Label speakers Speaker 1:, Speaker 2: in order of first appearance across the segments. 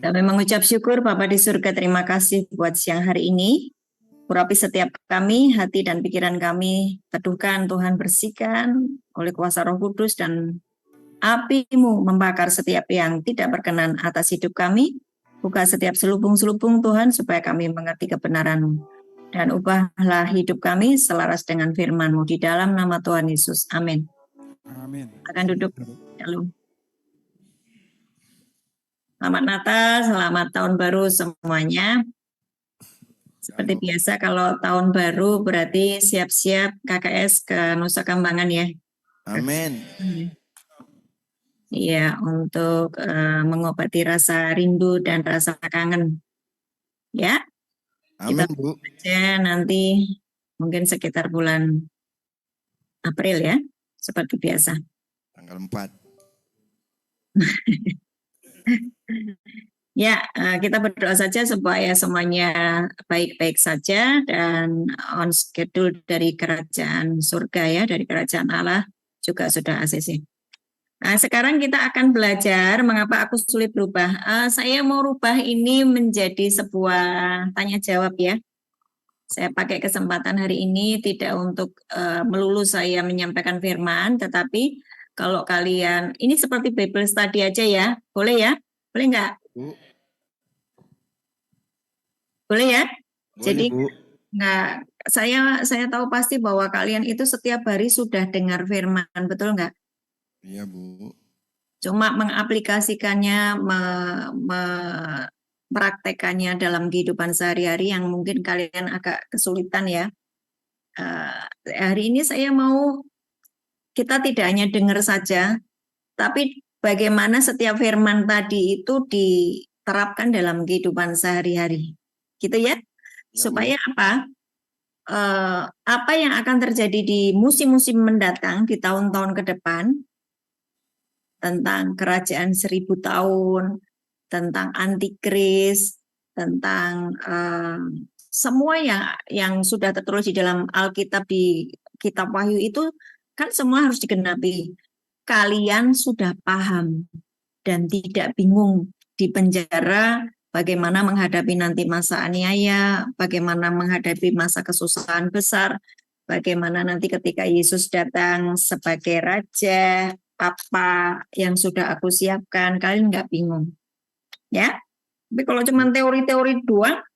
Speaker 1: Kami mengucap syukur Bapa di surga, terima kasih buat siang hari ini. Urapi setiap kami, hati dan pikiran kami, teduhkan Tuhan, bersihkan oleh kuasa Roh Kudus dan api-Mu membakar setiap yang tidak berkenan atas hidup kami. Buka setiap selubung-selubung Tuhan supaya kami mengerti kebenaran-Mu. Dan ubahlah hidup kami selaras dengan firman-Mu di dalam nama Tuhan Yesus. Amin.
Speaker 2: Amin.
Speaker 1: Akan duduk. Shalom. Selamat Natal, selamat tahun baru semuanya. Seperti biasa kalau tahun baru berarti siap-siap KKS ke Nusa Kambangan ya.
Speaker 3: Amin.
Speaker 1: Iya, untuk mengobati rasa rindu dan rasa kangen. Ya.
Speaker 3: Amin,
Speaker 1: Kita
Speaker 3: Bu.
Speaker 1: aja nanti mungkin sekitar bulan April ya, seperti biasa.
Speaker 3: Tanggal 4.
Speaker 1: Ya, kita berdoa saja supaya semuanya baik-baik saja dan on schedule dari kerajaan surga ya, dari kerajaan Allah juga sudah ACC. Nah, sekarang kita akan belajar mengapa aku sulit berubah. Saya mau rubah ini menjadi sebuah tanya jawab ya. Saya pakai kesempatan hari ini tidak untuk melulu saya menyampaikan firman, tetapi kalau kalian, ini seperti Bible study aja ya, boleh ya? Boleh nggak?
Speaker 3: Bu.
Speaker 1: Boleh ya?
Speaker 3: Boleh,
Speaker 1: Jadi
Speaker 3: Bu.
Speaker 1: nggak, saya tahu pasti bahwa kalian itu setiap hari sudah dengar firman, betul nggak?
Speaker 3: Iya, Bu.
Speaker 1: Cuma mengaplikasikannya, mempraktekannya dalam kehidupan sehari-hari yang mungkin kalian agak kesulitan ya. Hari ini saya mau kita tidak hanya dengar saja, tapi bagaimana setiap firman tadi itu diterapkan dalam kehidupan sehari-hari. Gitu ya? Supaya apa? Apa yang akan terjadi di musim-musim mendatang, di tahun-tahun ke depan, tentang kerajaan 1000 tahun, tentang antikris, tentang semua yang sudah tertulis di dalam Alkitab, di kitab Wahyu itu kan semua harus digenapi. Kalian sudah paham dan tidak bingung di penjara, bagaimana menghadapi nanti masa aniaya, bagaimana menghadapi masa kesusahan besar, bagaimana nanti ketika Yesus datang sebagai Raja, apa yang sudah aku siapkan, kalian nggak bingung. Ya, tapi kalau cuma teori-teori doang,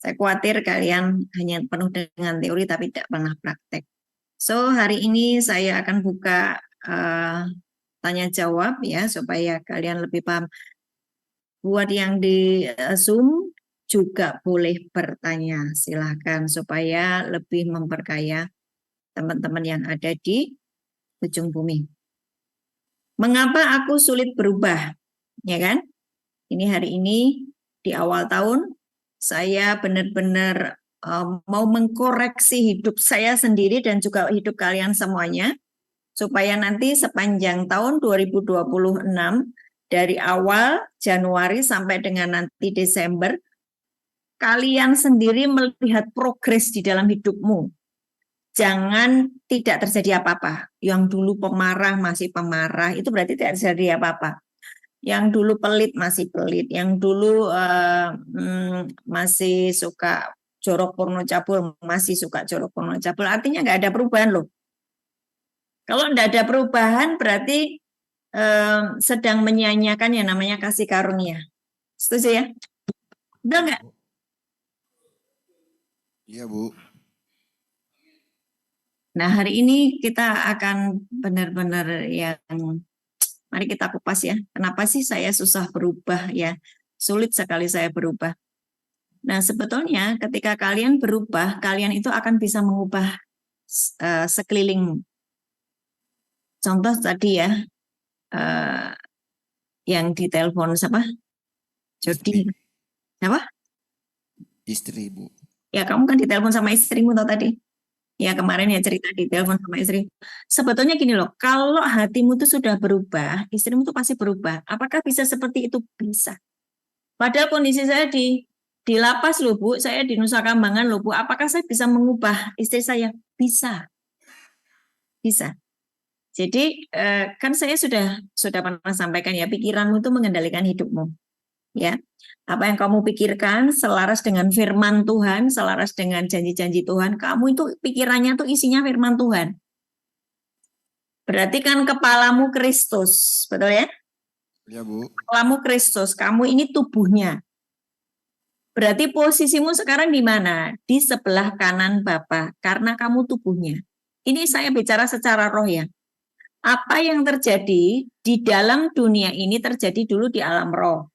Speaker 1: saya khawatir kalian hanya penuh dengan teori tapi tidak pernah praktek. So, hari ini saya akan buka tanya jawab ya supaya kalian lebih paham. Buat yang di Zoom juga boleh bertanya, silahkan supaya lebih memperkaya teman-teman yang ada di ujung bumi. Mengapa aku sulit berubah? Ya kan? Ini hari ini di awal tahun saya benar-benar mau mengkoreksi hidup saya sendiri dan juga hidup kalian semuanya supaya nanti sepanjang tahun 2026 dari awal Januari sampai dengan nanti Desember kalian sendiri melihat progres di dalam hidupmu. Jangan tidak terjadi apa-apa. Yang dulu pemarah masih pemarah, itu berarti tidak terjadi apa-apa. Yang dulu pelit masih pelit, yang dulu masih suka jorok porno cabul, masih suka jorok porno cabul. Artinya nggak ada perubahan loh. Kalau nggak ada perubahan berarti sedang menyanyiakan yang namanya kasih karunia. Setuju ya? Udah nggak?
Speaker 3: Iya, Bu.
Speaker 1: Nah, hari ini kita akan benar-benar yang mari kita kupas ya. Kenapa sih saya susah berubah ya? Sulit sekali saya berubah. Nah, sebetulnya ketika kalian berubah, kalian itu akan bisa mengubah sekelilingmu. Contoh tadi ya, yang ditelepon siapa? Jody. Apa?
Speaker 3: Istri, Bu.
Speaker 1: Ya, kamu kan ditelepon sama istrimu tau tadi. Ya, kemarin ya cerita ditelepon sama istri. Sebetulnya gini loh, kalau hatimu itu sudah berubah, istrimu itu pasti berubah. Apakah bisa seperti itu? Bisa. Padahal kondisi saya di lapas loh Bu, saya di Nusa Kambangan loh Bu. Apakah saya bisa mengubah istri saya? Bisa. Bisa. Jadi kan saya sudah pernah sampaikan ya, pikiranmu itu mengendalikan hidupmu. Ya, apa yang kamu pikirkan selaras dengan firman Tuhan, selaras dengan janji-janji Tuhan. Kamu itu pikirannya tuh isinya firman Tuhan. Berarti kan kepalamu Kristus, betul ya?
Speaker 3: Ya, Bu.
Speaker 1: Kepalamu Kristus, kamu ini tubuhnya. Berarti posisimu sekarang di mana? Di sebelah kanan Bapa, karena kamu tubuhnya. Ini saya bicara secara roh ya. Apa yang terjadi di dalam dunia ini terjadi dulu di alam roh.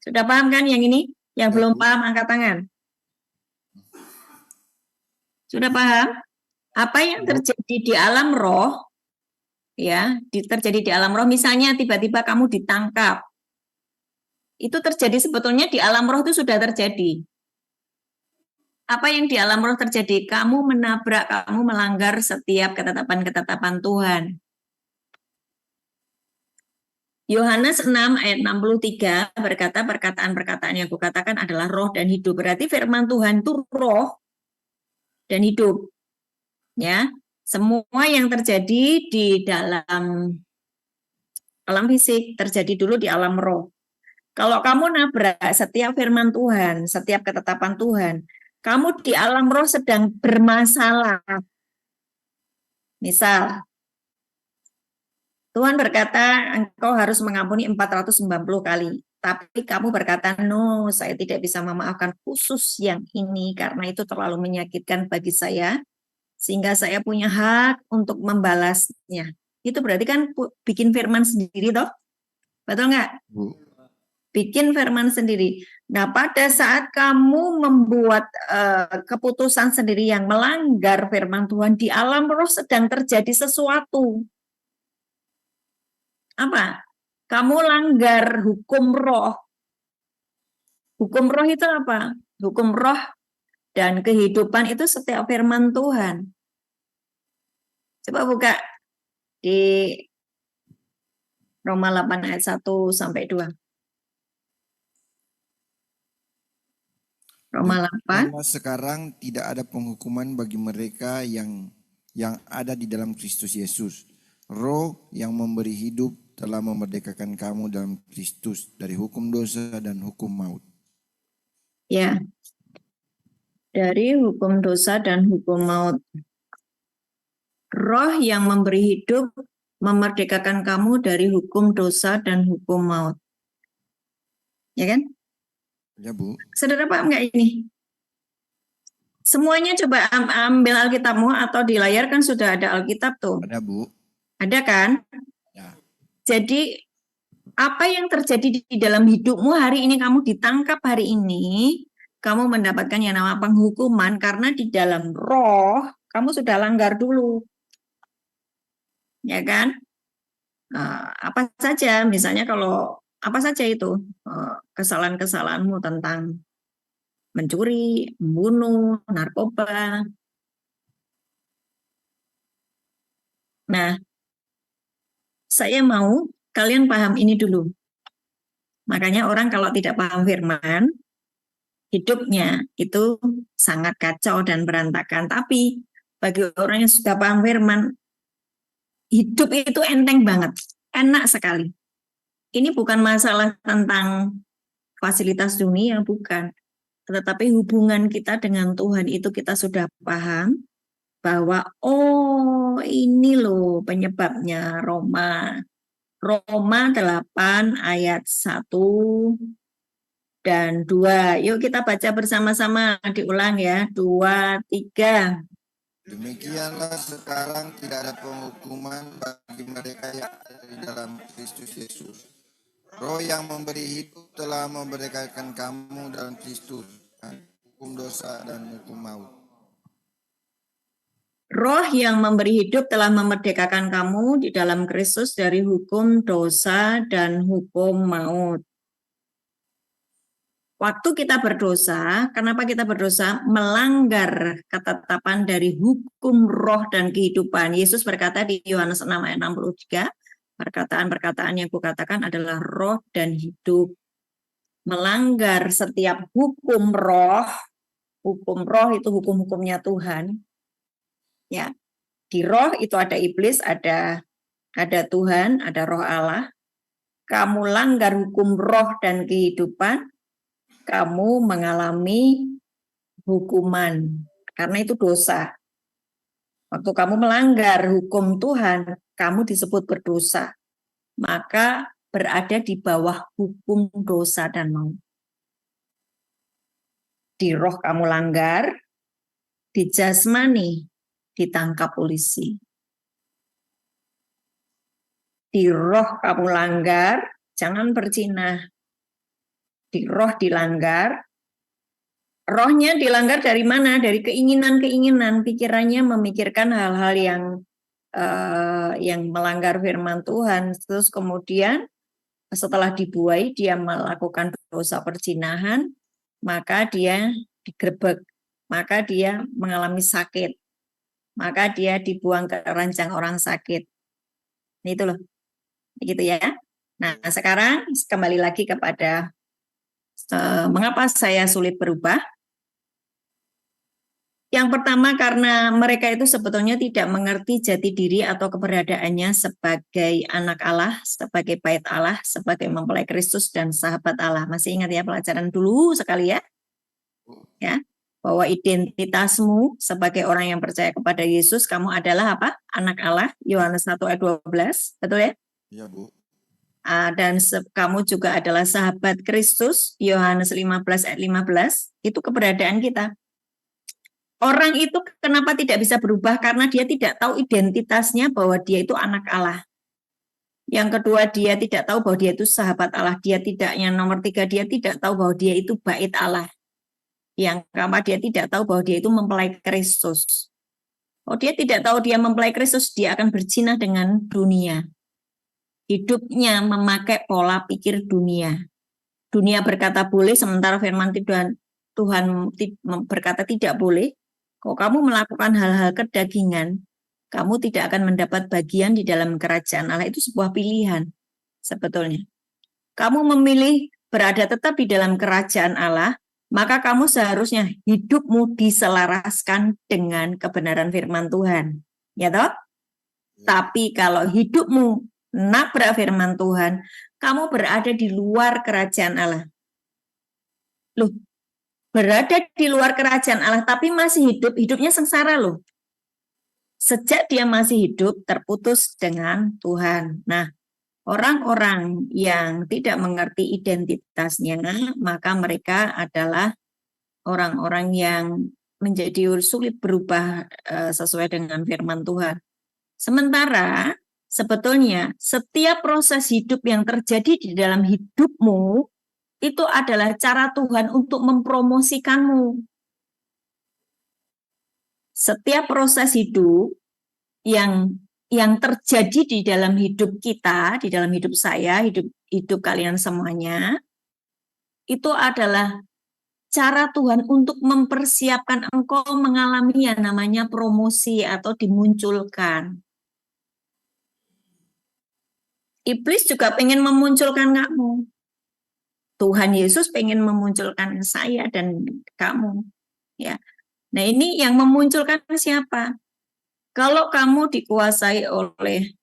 Speaker 1: Sudah paham kan yang ini? Yang
Speaker 3: Ya,
Speaker 1: belum
Speaker 3: Bu.
Speaker 1: paham angkat tangan. Sudah paham? Apa yang terjadi di alam roh, ya, terjadi di alam roh, misalnya tiba-tiba kamu ditangkap. Itu terjadi sebetulnya di alam roh itu sudah terjadi. Apa yang di alam roh terjadi? Kamu menabrak, kamu melanggar setiap ketetapan-ketetapan Tuhan. Yohanes 6 ayat 63 berkata perkataan-perkataan yang kukatakan adalah roh dan hidup. Berarti firman Tuhan itu roh dan hidup. Ya, semua yang terjadi di dalam alam fisik terjadi dulu di alam roh. Kalau kamu nabrak setiap firman Tuhan, setiap ketetapan Tuhan, kamu di alam roh sedang bermasalah. Misal, Tuhan berkata, engkau harus mengampuni 490 kali. Tapi kamu berkata, no, saya tidak bisa memaafkan khusus yang ini, karena itu terlalu menyakitkan bagi saya, sehingga saya punya hak untuk membalasnya. Itu berarti kan bikin firman sendiri, toh? Betul nggak?
Speaker 3: Bu.
Speaker 1: Bikin firman sendiri. Nah, pada saat kamu membuat keputusan sendiri yang melanggar firman Tuhan, di alam roh sedang terjadi sesuatu. Apa? Kamu langgar hukum roh. Hukum roh itu apa? Hukum roh dan kehidupan itu setiap firman Tuhan. Coba buka di Roma 8 ayat 1 sampai 2. Roma 8.
Speaker 3: Karena sekarang tidak ada penghukuman bagi mereka yang ada di dalam Kristus Yesus. Roh yang memberi hidup telah memerdekakan kamu dalam Kristus dari hukum dosa dan hukum maut.
Speaker 1: Ya, dari hukum dosa dan hukum maut. Roh yang memberi hidup memerdekakan kamu dari hukum dosa dan hukum maut. Ya kan?
Speaker 3: Ya, Bu.
Speaker 1: Saudara paham nggak ini? Semuanya coba ambil Alkitabmu atau di layar kan sudah ada Alkitab tuh.
Speaker 3: Ada, Bu.
Speaker 1: Ada kan?
Speaker 3: Ya.
Speaker 1: Jadi apa yang terjadi di dalam hidupmu hari ini, kamu ditangkap hari ini, kamu mendapatkan yang nama penghukuman karena di dalam roh kamu sudah langgar dulu. Ya kan? Apa saja, misalnya kalau apa saja itu kesalahan-kesalahanmu tentang mencuri, membunuh, narkoba. Nah, saya mau kalian paham ini dulu. Makanya orang kalau tidak paham firman, hidupnya itu sangat kacau dan berantakan. Tapi bagi orang yang sudah paham firman, hidup itu enteng banget, enak sekali. Ini bukan masalah tentang fasilitas dunia, bukan. Tetapi hubungan kita dengan Tuhan itu kita sudah paham bahwa oh ini loh penyebabnya Roma 8 ayat 1 dan 2. Yuk kita baca bersama-sama, diulang ya. 2, 3.
Speaker 3: Demikianlah sekarang tidak ada penghukuman bagi mereka yang ada di dalam Kristus Yesus. Roh yang memberi hidup telah memerdekakan kamu dalam Kristus, hukum dosa dan hukum maut.
Speaker 1: Roh yang memberi hidup telah memerdekakan kamu di dalam Kristus dari hukum dosa dan hukum maut. Waktu kita berdosa, kenapa kita berdosa? Melanggar ketetapan dari hukum roh dan kehidupan. Yesus berkata di Yohanes 6 ayat 63, perkataan-perkataan yang kukatakan adalah roh dan hidup. Melanggar setiap hukum roh itu hukum-hukumnya Tuhan. Ya, di roh itu ada iblis, ada Tuhan, ada roh Allah. kamu langgar hukum roh dan kehidupan, kamu mengalami hukuman. Karena itu dosa. Waktu kamu melanggar hukum Tuhan, kamu disebut berdosa. Maka berada di bawah hukum dosa dan maut. Di roh kamu langgar, di jasmani ditangkap polisi. Di roh kamu langgar, jangan berzina. Di roh dilanggar, rohnya dilanggar dari mana? Dari keinginan-keinginan, pikirannya memikirkan hal-hal yang melanggar firman Tuhan. Terus kemudian setelah dibuai, dia melakukan dosa perzinahan, maka dia digerebek, maka dia mengalami sakit, maka dia dibuang ke ranjang orang sakit. Itu loh, gitu ya. Nah, sekarang kembali lagi kepada mengapa saya sulit berubah. Yang pertama karena mereka itu sebetulnya tidak mengerti jati diri atau keberadaannya sebagai anak Allah, sebagai bait Allah, sebagai mempelai Kristus dan sahabat Allah. Masih ingat ya pelajaran dulu sekali ya? Ya, bahwa identitasmu sebagai orang yang percaya kepada Yesus, kamu adalah apa? Anak Allah, Yohanes 1 ayat 12, betul ya?
Speaker 3: Iya, Bu.
Speaker 1: Dan kamu juga adalah sahabat Kristus, Yohanes 15 ayat 15, itu keberadaan kita. Orang itu kenapa tidak bisa berubah? Karena dia tidak tahu identitasnya bahwa dia itu anak Allah. Yang kedua, dia tidak tahu bahwa dia itu sahabat Allah. Yang nomor 3, dia tidak tahu bahwa dia itu bait Allah. Yang keempat, dia tidak tahu bahwa dia itu mempelai Kristus. Oh, dia tidak tahu dia mempelai Kristus, dia akan berzina dengan dunia. Hidupnya memakai pola pikir dunia. Dunia berkata boleh, sementara firman Tuhan berkata tidak boleh. Kalau kamu melakukan hal-hal kedagingan, kamu tidak akan mendapat bagian di dalam kerajaan Allah. Itu sebuah pilihan sebetulnya. Kamu memilih berada tetap di dalam kerajaan Allah, maka kamu seharusnya hidupmu diselaraskan dengan kebenaran firman Tuhan. Ya toh? Tapi kalau hidupmu nabrak firman Tuhan, kamu berada di luar kerajaan Allah. Loh, berada di luar kerajaan Allah tapi masih hidup, hidupnya sengsara loh. Sejak dia masih hidup terputus dengan Tuhan. Nah, orang-orang yang tidak mengerti identitasnya, maka mereka adalah orang-orang yang menjadi sulit berubah sesuai dengan firman Tuhan. Sementara sebetulnya setiap proses hidup yang terjadi di dalam hidupmu itu adalah cara Tuhan untuk mempromosikanmu. Setiap proses hidup yang terjadi di dalam hidup kita, di dalam hidup saya, hidup kalian semuanya, itu adalah cara Tuhan untuk mempersiapkan engkau mengalami yang namanya promosi atau dimunculkan. Iblis juga pengen memunculkan kamu. Tuhan Yesus pengen memunculkan saya dan kamu. Ya. Nah, ini yang memunculkan siapa? Kalau kamu dikuasai oleh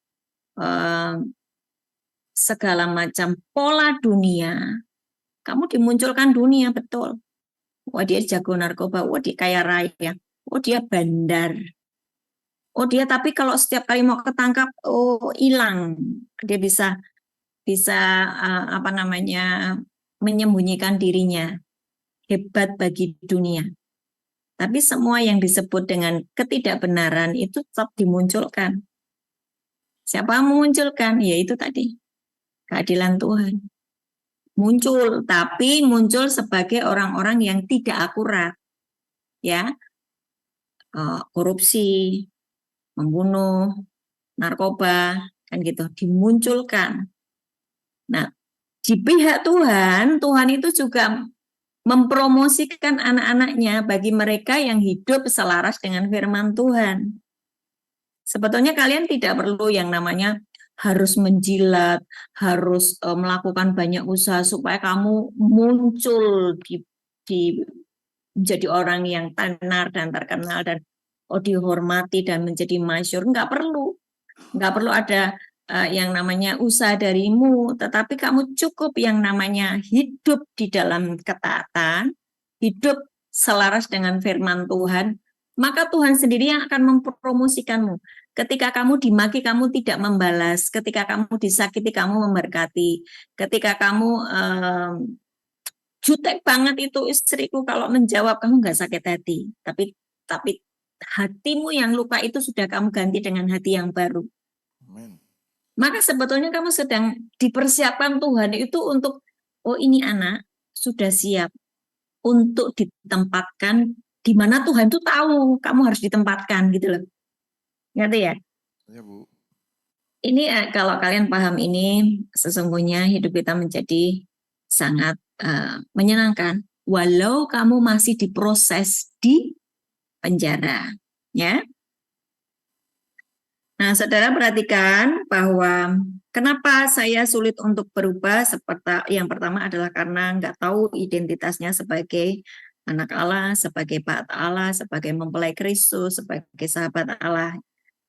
Speaker 1: segala macam pola dunia, kamu dimunculkan dunia, betul. Wah, dia jago narkoba, wah dia kaya raya, oh dia bandar. Oh dia, tapi kalau setiap kali mau ketangkap, oh hilang. Dia bisa menyembunyikan dirinya. Hebat bagi dunia. Tapi semua yang disebut dengan ketidakbenaran itu tetap dimunculkan. Siapa yang memunculkan? Ya itu tadi, keadilan Tuhan. Muncul, tapi muncul sebagai orang-orang yang tidak akurat. Ya, korupsi, membunuh, narkoba, kan gitu, dimunculkan. Nah, di pihak Tuhan, Tuhan itu juga mempromosikan anak-anaknya bagi mereka yang hidup selaras dengan firman Tuhan. Sebetulnya kalian tidak perlu yang namanya harus menjilat, harus melakukan banyak usaha supaya kamu muncul menjadi orang yang tenar dan terkenal dan dihormati dan menjadi masyhur. Nggak perlu ada yang namanya usaha darimu, tetapi kamu cukup yang namanya hidup di dalam ketaatan, hidup selaras dengan firman Tuhan, maka Tuhan sendiri yang akan mempromosikanmu. Ketika kamu dimaki, kamu tidak membalas. Ketika kamu disakiti, kamu memberkati. Ketika kamu jutek banget itu istriku, kalau menjawab kamu nggak sakit hati. Tapi hatimu yang luka itu sudah kamu ganti dengan hati yang baru.
Speaker 3: Amin.
Speaker 1: Maka sebetulnya kamu sedang dipersiapkan Tuhan itu untuk, oh ini anak sudah siap untuk ditempatkan di mana Tuhan itu tahu kamu harus ditempatkan gitu loh. Ngerti ya?
Speaker 3: Ya, Bu.
Speaker 1: Ini kalau kalian paham ini, sesungguhnya hidup kita menjadi sangat menyenangkan. Walau kamu masih diproses di penjara, ya. Nah, saudara perhatikan bahwa kenapa saya sulit untuk berubah. Seperti yang pertama adalah karena nggak tahu identitasnya sebagai anak Allah, sebagai bait Allah, sebagai mempelai Kristus, sebagai sahabat Allah.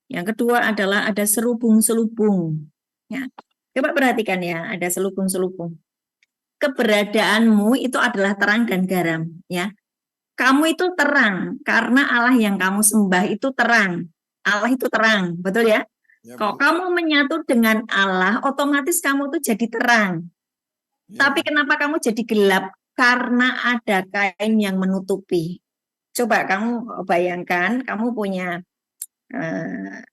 Speaker 1: Yang kedua adalah ada selubung-selubung. Ya. Coba perhatikan ya, ada selubung-selubung. Keberadaanmu itu adalah terang dan garam. Ya, kamu itu terang karena Allah yang kamu sembah itu terang. Allah itu terang, betul ya?
Speaker 3: Ya,
Speaker 1: Kalau
Speaker 3: Bu.
Speaker 1: kamu menyatu dengan Allah, otomatis kamu tuh jadi terang.
Speaker 3: Ya,
Speaker 1: Tapi
Speaker 3: Bu.
Speaker 1: kenapa kamu jadi gelap? Karena ada kain yang menutupi. Coba kamu bayangkan, kamu punya eh,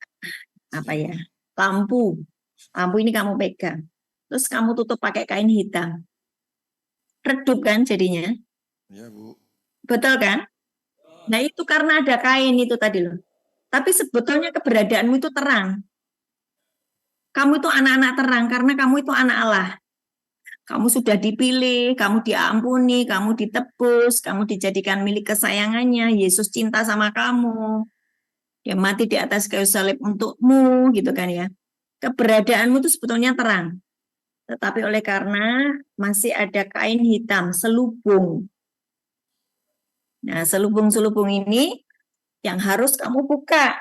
Speaker 1: apa ya, lampu. Lampu ini kamu pegang. Terus kamu tutup pakai kain hitam. Redup kan jadinya?
Speaker 3: Ya, Bu.
Speaker 1: Betul kan? Nah itu karena ada kain itu tadi loh. Tapi sebetulnya keberadaanmu itu terang. Kamu itu anak-anak terang karena kamu itu anak Allah. Kamu sudah dipilih, kamu diampuni, kamu ditebus, kamu dijadikan milik kesayangannya. Yesus cinta sama kamu. Dia mati di atas kayu salib untukmu, gitu kan ya. Keberadaanmu itu sebetulnya terang. Tetapi oleh karena masih ada kain hitam, selubung. Nah, selubung-selubung ini yang harus kamu buka.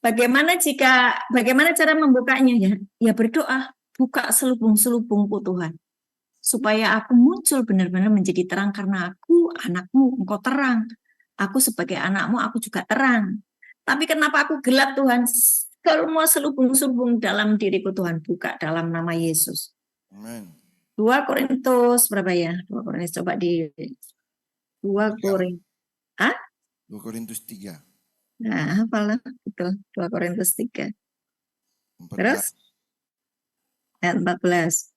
Speaker 1: Bagaimana cara membukanya ya? Ya berdoa, buka selubung-selubungku Tuhan. Supaya aku muncul benar-benar menjadi terang karena aku anakmu, engkau terang. Aku sebagai anakmu, aku juga terang. Tapi kenapa aku gelap Tuhan? Semua selubung-selubung dalam diriku Tuhan, buka dalam nama Yesus.
Speaker 3: Amin.
Speaker 1: 2 Korintus berapa ya? 2 Korintus coba di 2 Korintus.
Speaker 3: 2 Korintus 3.
Speaker 1: Nah, apalah betul 2 Korintus 3.
Speaker 3: 14.
Speaker 1: Terus ayat 14.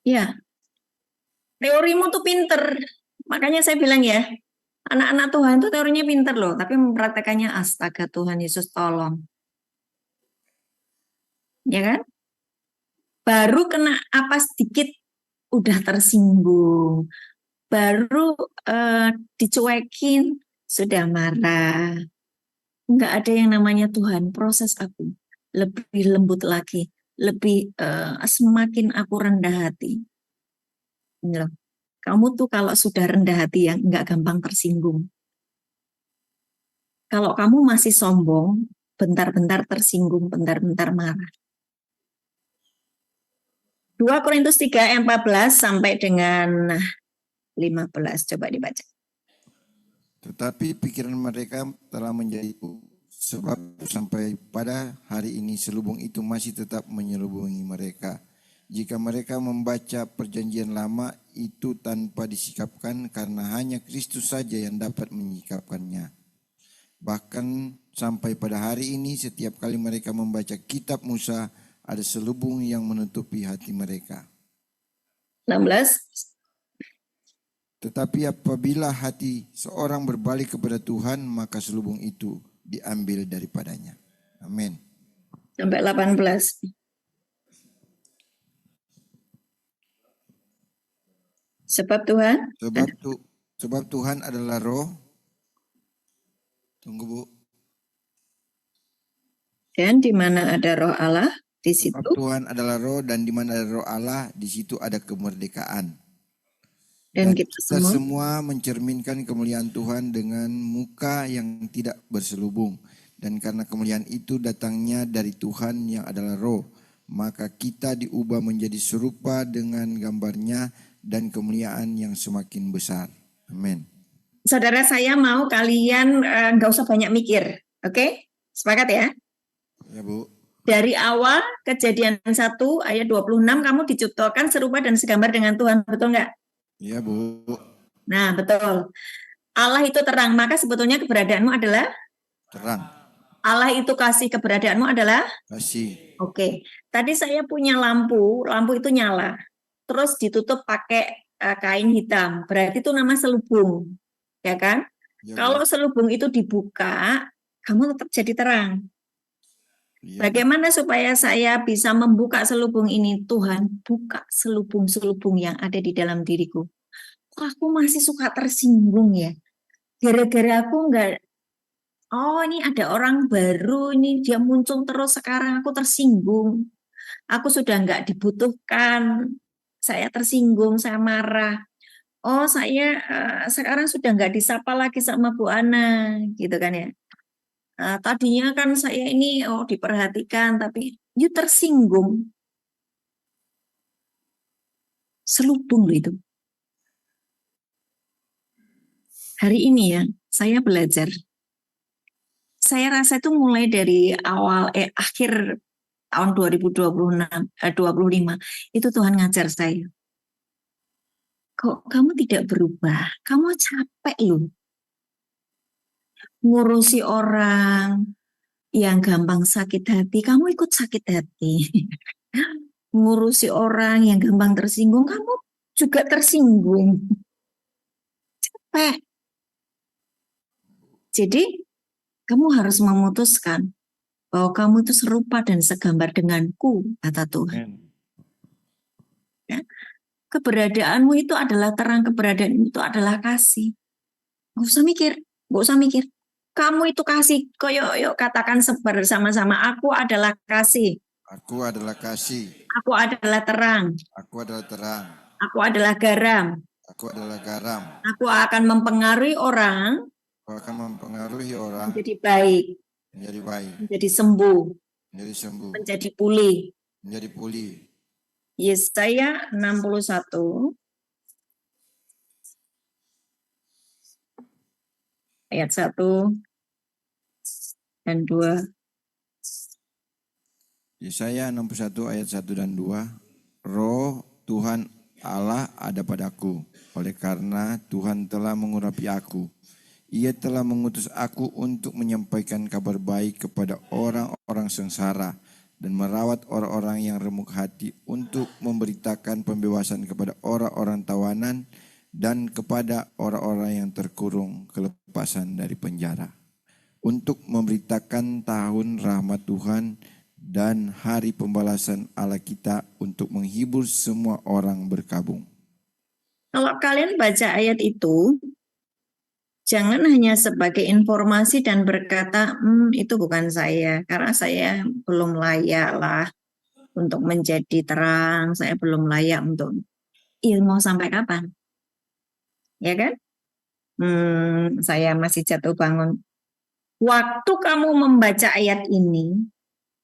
Speaker 1: Ya, teorimu tuh pinter. Makanya saya bilang ya, anak-anak Tuhan tuh teorinya pinter loh, tapi mempraktekannya astaga Tuhan Yesus tolong. Ya kan? Baru kena apa sedikit udah tersinggung. Baru dicuekin sudah marah. Enggak ada yang namanya Tuhan, proses aku lebih lembut lagi, lebih semakin aku rendah hati. Ini loh. Kamu tuh kalau sudah rendah hati yang enggak gampang tersinggung. Kalau kamu masih sombong, bentar-bentar tersinggung, bentar-bentar marah. 2 Korintus 3 ayat 14 sampai dengan 15, coba dibaca.
Speaker 3: Tetapi pikiran mereka telah menjadi sebab sampai pada hari ini selubung itu masih tetap menyelubungi mereka. Jika mereka membaca perjanjian lama itu tanpa disikapkan karena hanya Kristus saja yang dapat menyikapkannya. Bahkan sampai pada hari ini setiap kali mereka membaca kitab Musa ada selubung yang menutupi hati mereka.
Speaker 1: 16.
Speaker 3: Tetapi apabila hati seorang berbalik kepada Tuhan, maka selubung itu diambil daripadanya. Amin.
Speaker 1: Sampai 18.
Speaker 3: Sebab Tuhan adalah roh. Tunggu, Bu.
Speaker 1: Dan di mana ada roh Allah, di situ.
Speaker 3: Sebab Tuhan adalah roh dan di mana ada roh Allah, di situ ada kemerdekaan. Dan kita semua mencerminkan kemuliaan Tuhan dengan muka yang tidak berselubung Dan karena kemuliaan itu datangnya dari Tuhan yang adalah roh, maka kita diubah menjadi serupa dengan gambarnya dan kemuliaan yang semakin besar. Amin.
Speaker 1: Saudara, saya mau kalian nggak usah banyak mikir. Oke? Sepakat ya?
Speaker 3: Ya Bu.
Speaker 1: Dari awal Kejadian 1 ayat 26 kamu diciptakan serupa dan segambar dengan Tuhan. Betul nggak?
Speaker 3: Ya Bu.
Speaker 1: Nah, betul. Allah itu terang, maka sebetulnya keberadaanmu adalah
Speaker 3: Terang.
Speaker 1: Allah itu kasih, keberadaanmu adalah
Speaker 3: Kasih.
Speaker 1: Oke. Tadi saya punya lampu, lampu itu nyala. Terus ditutup pakai kain hitam. Berarti itu nama selubung. Ya kan?
Speaker 3: Ya,
Speaker 1: Kalau
Speaker 3: Bu.
Speaker 1: selubung itu dibuka, kamu tetap jadi terang.
Speaker 3: Ya, Bu.
Speaker 1: Bagaimana supaya saya bisa membuka selubung ini? Tuhan, buka selubung-selubung yang ada di dalam diriku. Kok aku masih suka tersinggung ya? Gara-gara aku nggak, oh ini ada orang baru, ini dia muncul terus sekarang aku tersinggung. Aku sudah nggak dibutuhkan, saya tersinggung, saya marah. Oh saya sekarang sudah nggak disapa lagi sama Bu Ana, gitu kan ya. Tadinya kan saya ini diperhatikan, tapi you tersinggung. Selubung loh itu. Hari ini ya, saya belajar. Saya rasa itu mulai dari akhir tahun 2026, 25, itu Tuhan ngajar saya. Kok kamu tidak berubah? Kamu capek loh. Ngurusi orang yang gampang sakit hati, kamu ikut sakit hati. Ngurusi orang yang gampang tersinggung, kamu juga tersinggung. Capek. Jadi, kamu harus memutuskan bahwa kamu itu serupa dan segambar denganku, kata Tuhan. Ya. Keberadaanmu itu adalah terang, keberadaanmu itu adalah kasih. Gak usah mikir, gak usah mikir. Kamu itu kasih, kok yuk katakan bersama-sama, aku adalah kasih.
Speaker 3: Aku adalah kasih.
Speaker 1: Aku adalah terang.
Speaker 3: Aku adalah terang.
Speaker 1: Aku adalah garam.
Speaker 3: Aku adalah garam.
Speaker 1: Aku akan mempengaruhi orang.
Speaker 3: Aku akan mempengaruhi orang
Speaker 1: Menjadi baik.
Speaker 3: menjadi baik.
Speaker 1: Menjadi sembuh.
Speaker 3: Menjadi sembuh.
Speaker 1: Menjadi pulih.
Speaker 3: Menjadi pulih.
Speaker 1: Yesaya 61 ayat 1 dan 2.
Speaker 3: Yesaya 61 ayat 1 dan 2. Roh Tuhan Allah ada padaku, oleh karena Tuhan telah mengurapi aku. Ia telah mengutus aku untuk menyampaikan kabar baik kepada orang-orang sengsara dan merawat orang-orang yang remuk hati, untuk memberitakan pembebasan kepada orang-orang tawanan dan kepada orang-orang yang terkurung kelepasan dari penjara, untuk memberitakan tahun rahmat Tuhan dan hari pembalasan Allah kita, untuk menghibur semua orang berkabung.
Speaker 1: Kalau kalian baca ayat itu, jangan hanya sebagai informasi dan berkata, itu bukan saya, karena saya belum layak lah untuk menjadi terang, saya belum layak untuk ilmu sampai kapan? Ya kan? Saya masih jatuh bangun. Waktu kamu membaca ayat ini,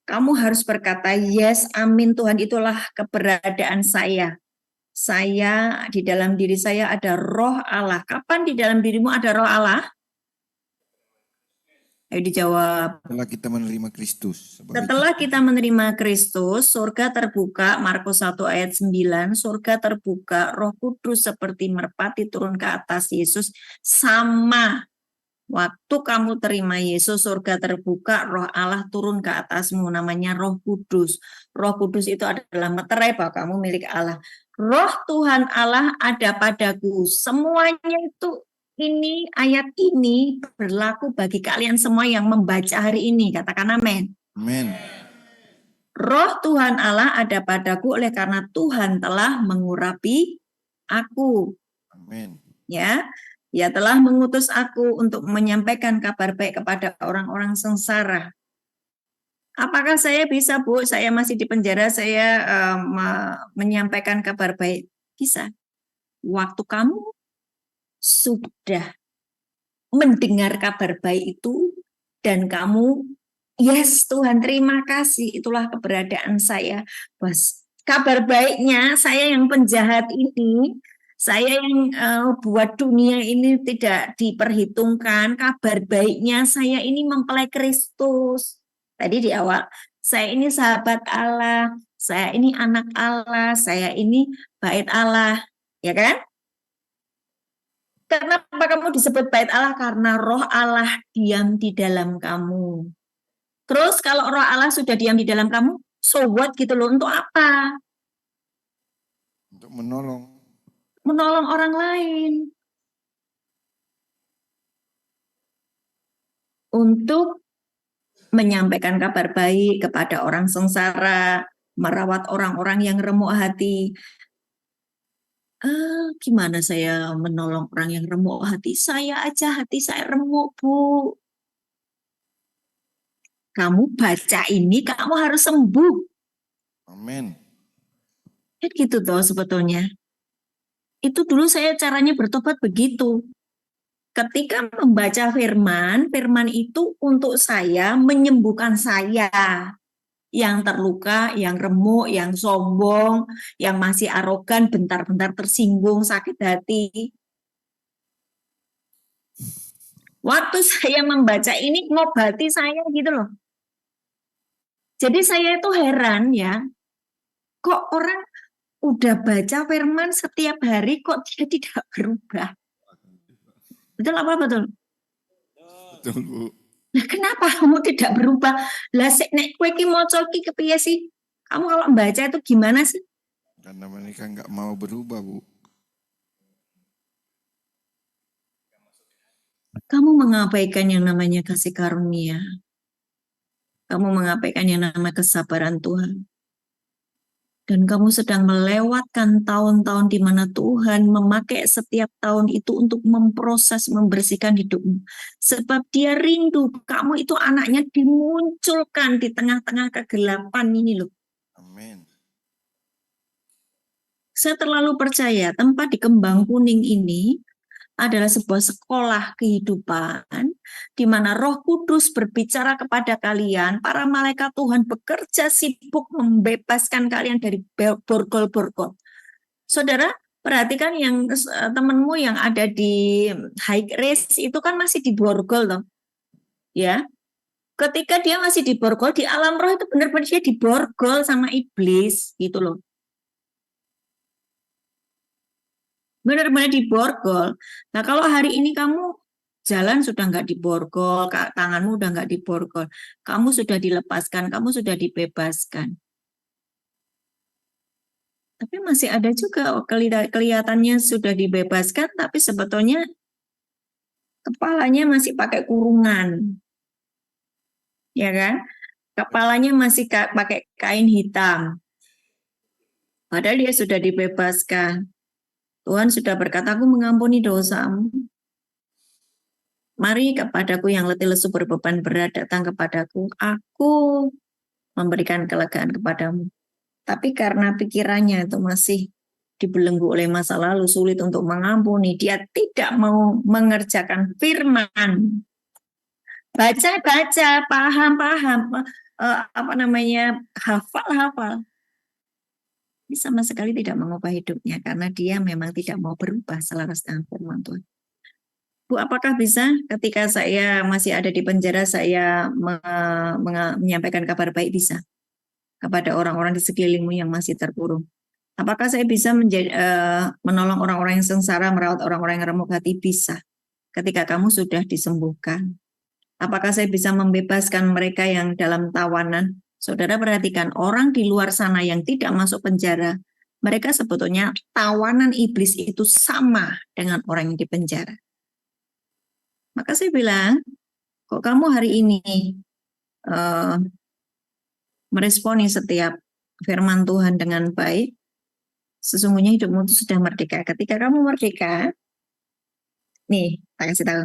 Speaker 1: kamu harus berkata, yes, amin Tuhan, itulah keberadaan saya. Saya, di dalam diri saya ada roh Allah. Kapan di dalam dirimu ada roh Allah? Ayo dijawab.
Speaker 3: Setelah kita menerima Kristus.
Speaker 1: Setelah kita menerima Kristus, surga terbuka, Markus 1 ayat 9, surga terbuka, Roh Kudus seperti merpati turun ke atas Yesus, sama. Waktu kamu terima Yesus, surga terbuka, Roh Allah turun ke atasmu, namanya Roh Kudus. Roh Kudus itu adalah meterai bahwa kamu milik Allah. Roh Tuhan Allah ada padaku. Semuanya itu, ini ayat ini berlaku bagi kalian semua yang membaca hari ini. Katakan amin.
Speaker 3: Amin.
Speaker 1: Roh Tuhan Allah ada padaku oleh karena Tuhan telah mengurapi aku.
Speaker 3: Amin.
Speaker 1: Ya, Ia telah mengutus aku untuk menyampaikan kabar baik kepada orang-orang sengsara. Apakah saya bisa, Bu? Saya masih di penjara, saya menyampaikan kabar baik. Bisa. Waktu kamu sudah mendengar kabar baik itu dan kamu, yes Tuhan terima kasih, itulah keberadaan saya. Bos, kabar baiknya saya yang penjahat ini, saya yang buat dunia ini tidak diperhitungkan, kabar baiknya saya ini mempelai Kristus. Tadi di awal, saya ini sahabat Allah, saya ini anak Allah, saya ini bait Allah, ya kan? Kenapa kamu disebut bait Allah? Karena roh Allah diam di dalam kamu. Terus kalau roh Allah sudah diam di dalam kamu, so what gitu loh, untuk apa?
Speaker 3: Untuk menolong.
Speaker 1: Menolong orang lain. Untuk menyampaikan kabar baik kepada orang sengsara, merawat orang-orang yang remuk hati. Gimana saya menolong orang yang remuk hati? Saya aja hati saya remuk, Bu. Kamu baca ini, kamu harus sembuh.
Speaker 3: Amin.
Speaker 1: Gitu toh sebetulnya. Itu dulu saya caranya bertobat begitu. Ketika membaca firman, firman itu untuk saya menyembuhkan saya yang terluka, yang remuk, yang sombong, yang masih arogan, bentar-bentar tersinggung, sakit hati. Waktu saya membaca ini ngobati saya gitu loh. Jadi saya itu heran ya, kok orang udah baca firman setiap hari kok dia tidak berubah. Betul apa betul?
Speaker 3: Betul, Bu.
Speaker 1: Nah, kenapa kamu tidak berubah? Lah nek kowe iki maca iki kepiye sih? Kamu kalau membaca itu gimana sih?
Speaker 3: Karena mereka nggak mau berubah, Bu.
Speaker 1: Kamu mengabaikan yang namanya kasih karunia. Kamu mengabaikan yang namanya kesabaran Tuhan. Dan kamu sedang melewatkan tahun-tahun di mana Tuhan memakai setiap tahun itu untuk memproses, membersihkan hidupmu. Sebab dia rindu kamu itu anaknya dimunculkan di tengah-tengah kegelapan ini loh.
Speaker 3: Amin.
Speaker 1: Saya terlalu percaya tempat di Kembang Kuning ini adalah sebuah sekolah kehidupan di mana Roh Kudus berbicara kepada kalian, para malaikat Tuhan bekerja sibuk membebaskan kalian dari borgol-borgol. Saudara, perhatikan yang temanmu yang ada di high risk itu kan masih di borgol toh. Ya. Ketika dia masih di borgol, di alam roh itu benar-benar dia diborgol sama iblis gitu loh. Benar-benar diborgol. Nah, kalau hari ini kamu jalan sudah nggak diborgol, tanganmu udah nggak diborgol, kamu sudah dilepaskan, kamu sudah dibebaskan. Tapi masih ada juga kelihatannya sudah dibebaskan, tapi sebetulnya kepalanya masih pakai kurungan. Ya kan? Kepalanya masih pakai kain hitam. Padahal dia sudah dibebaskan. Tuhan sudah berkata, aku mengampuni dosamu. Mari kepadaku yang letih lesu berbeban berat, datang kepadaku. Aku memberikan kelegaan kepadamu. Tapi karena pikirannya itu masih dibelenggu oleh masa lalu, sulit untuk mengampuni, dia tidak mau mengerjakan firman. Baca-baca, paham-paham, hafal-hafal. Ini sama sekali tidak mengubah hidupnya karena dia memang tidak mau berubah selaras dengan firman Tuhan. Bu, apakah bisa ketika saya masih ada di penjara saya menyampaikan kabar baik? Bisa kepada orang-orang di sekelilingmu yang masih terkurung? Apakah saya bisa menolong orang-orang yang sengsara, merawat orang-orang yang remuk hati? Bisa. Ketika kamu sudah disembuhkan. Apakah saya bisa membebaskan mereka yang dalam tawanan? Saudara perhatikan, orang di luar sana yang tidak masuk penjara, mereka sebetulnya tawanan iblis itu sama dengan orang yang di penjara. Maka saya bilang, kok kamu hari ini meresponi setiap firman Tuhan dengan baik, sesungguhnya hidupmu itu sudah merdeka. Ketika kamu merdeka, nih, tak kasih tahu.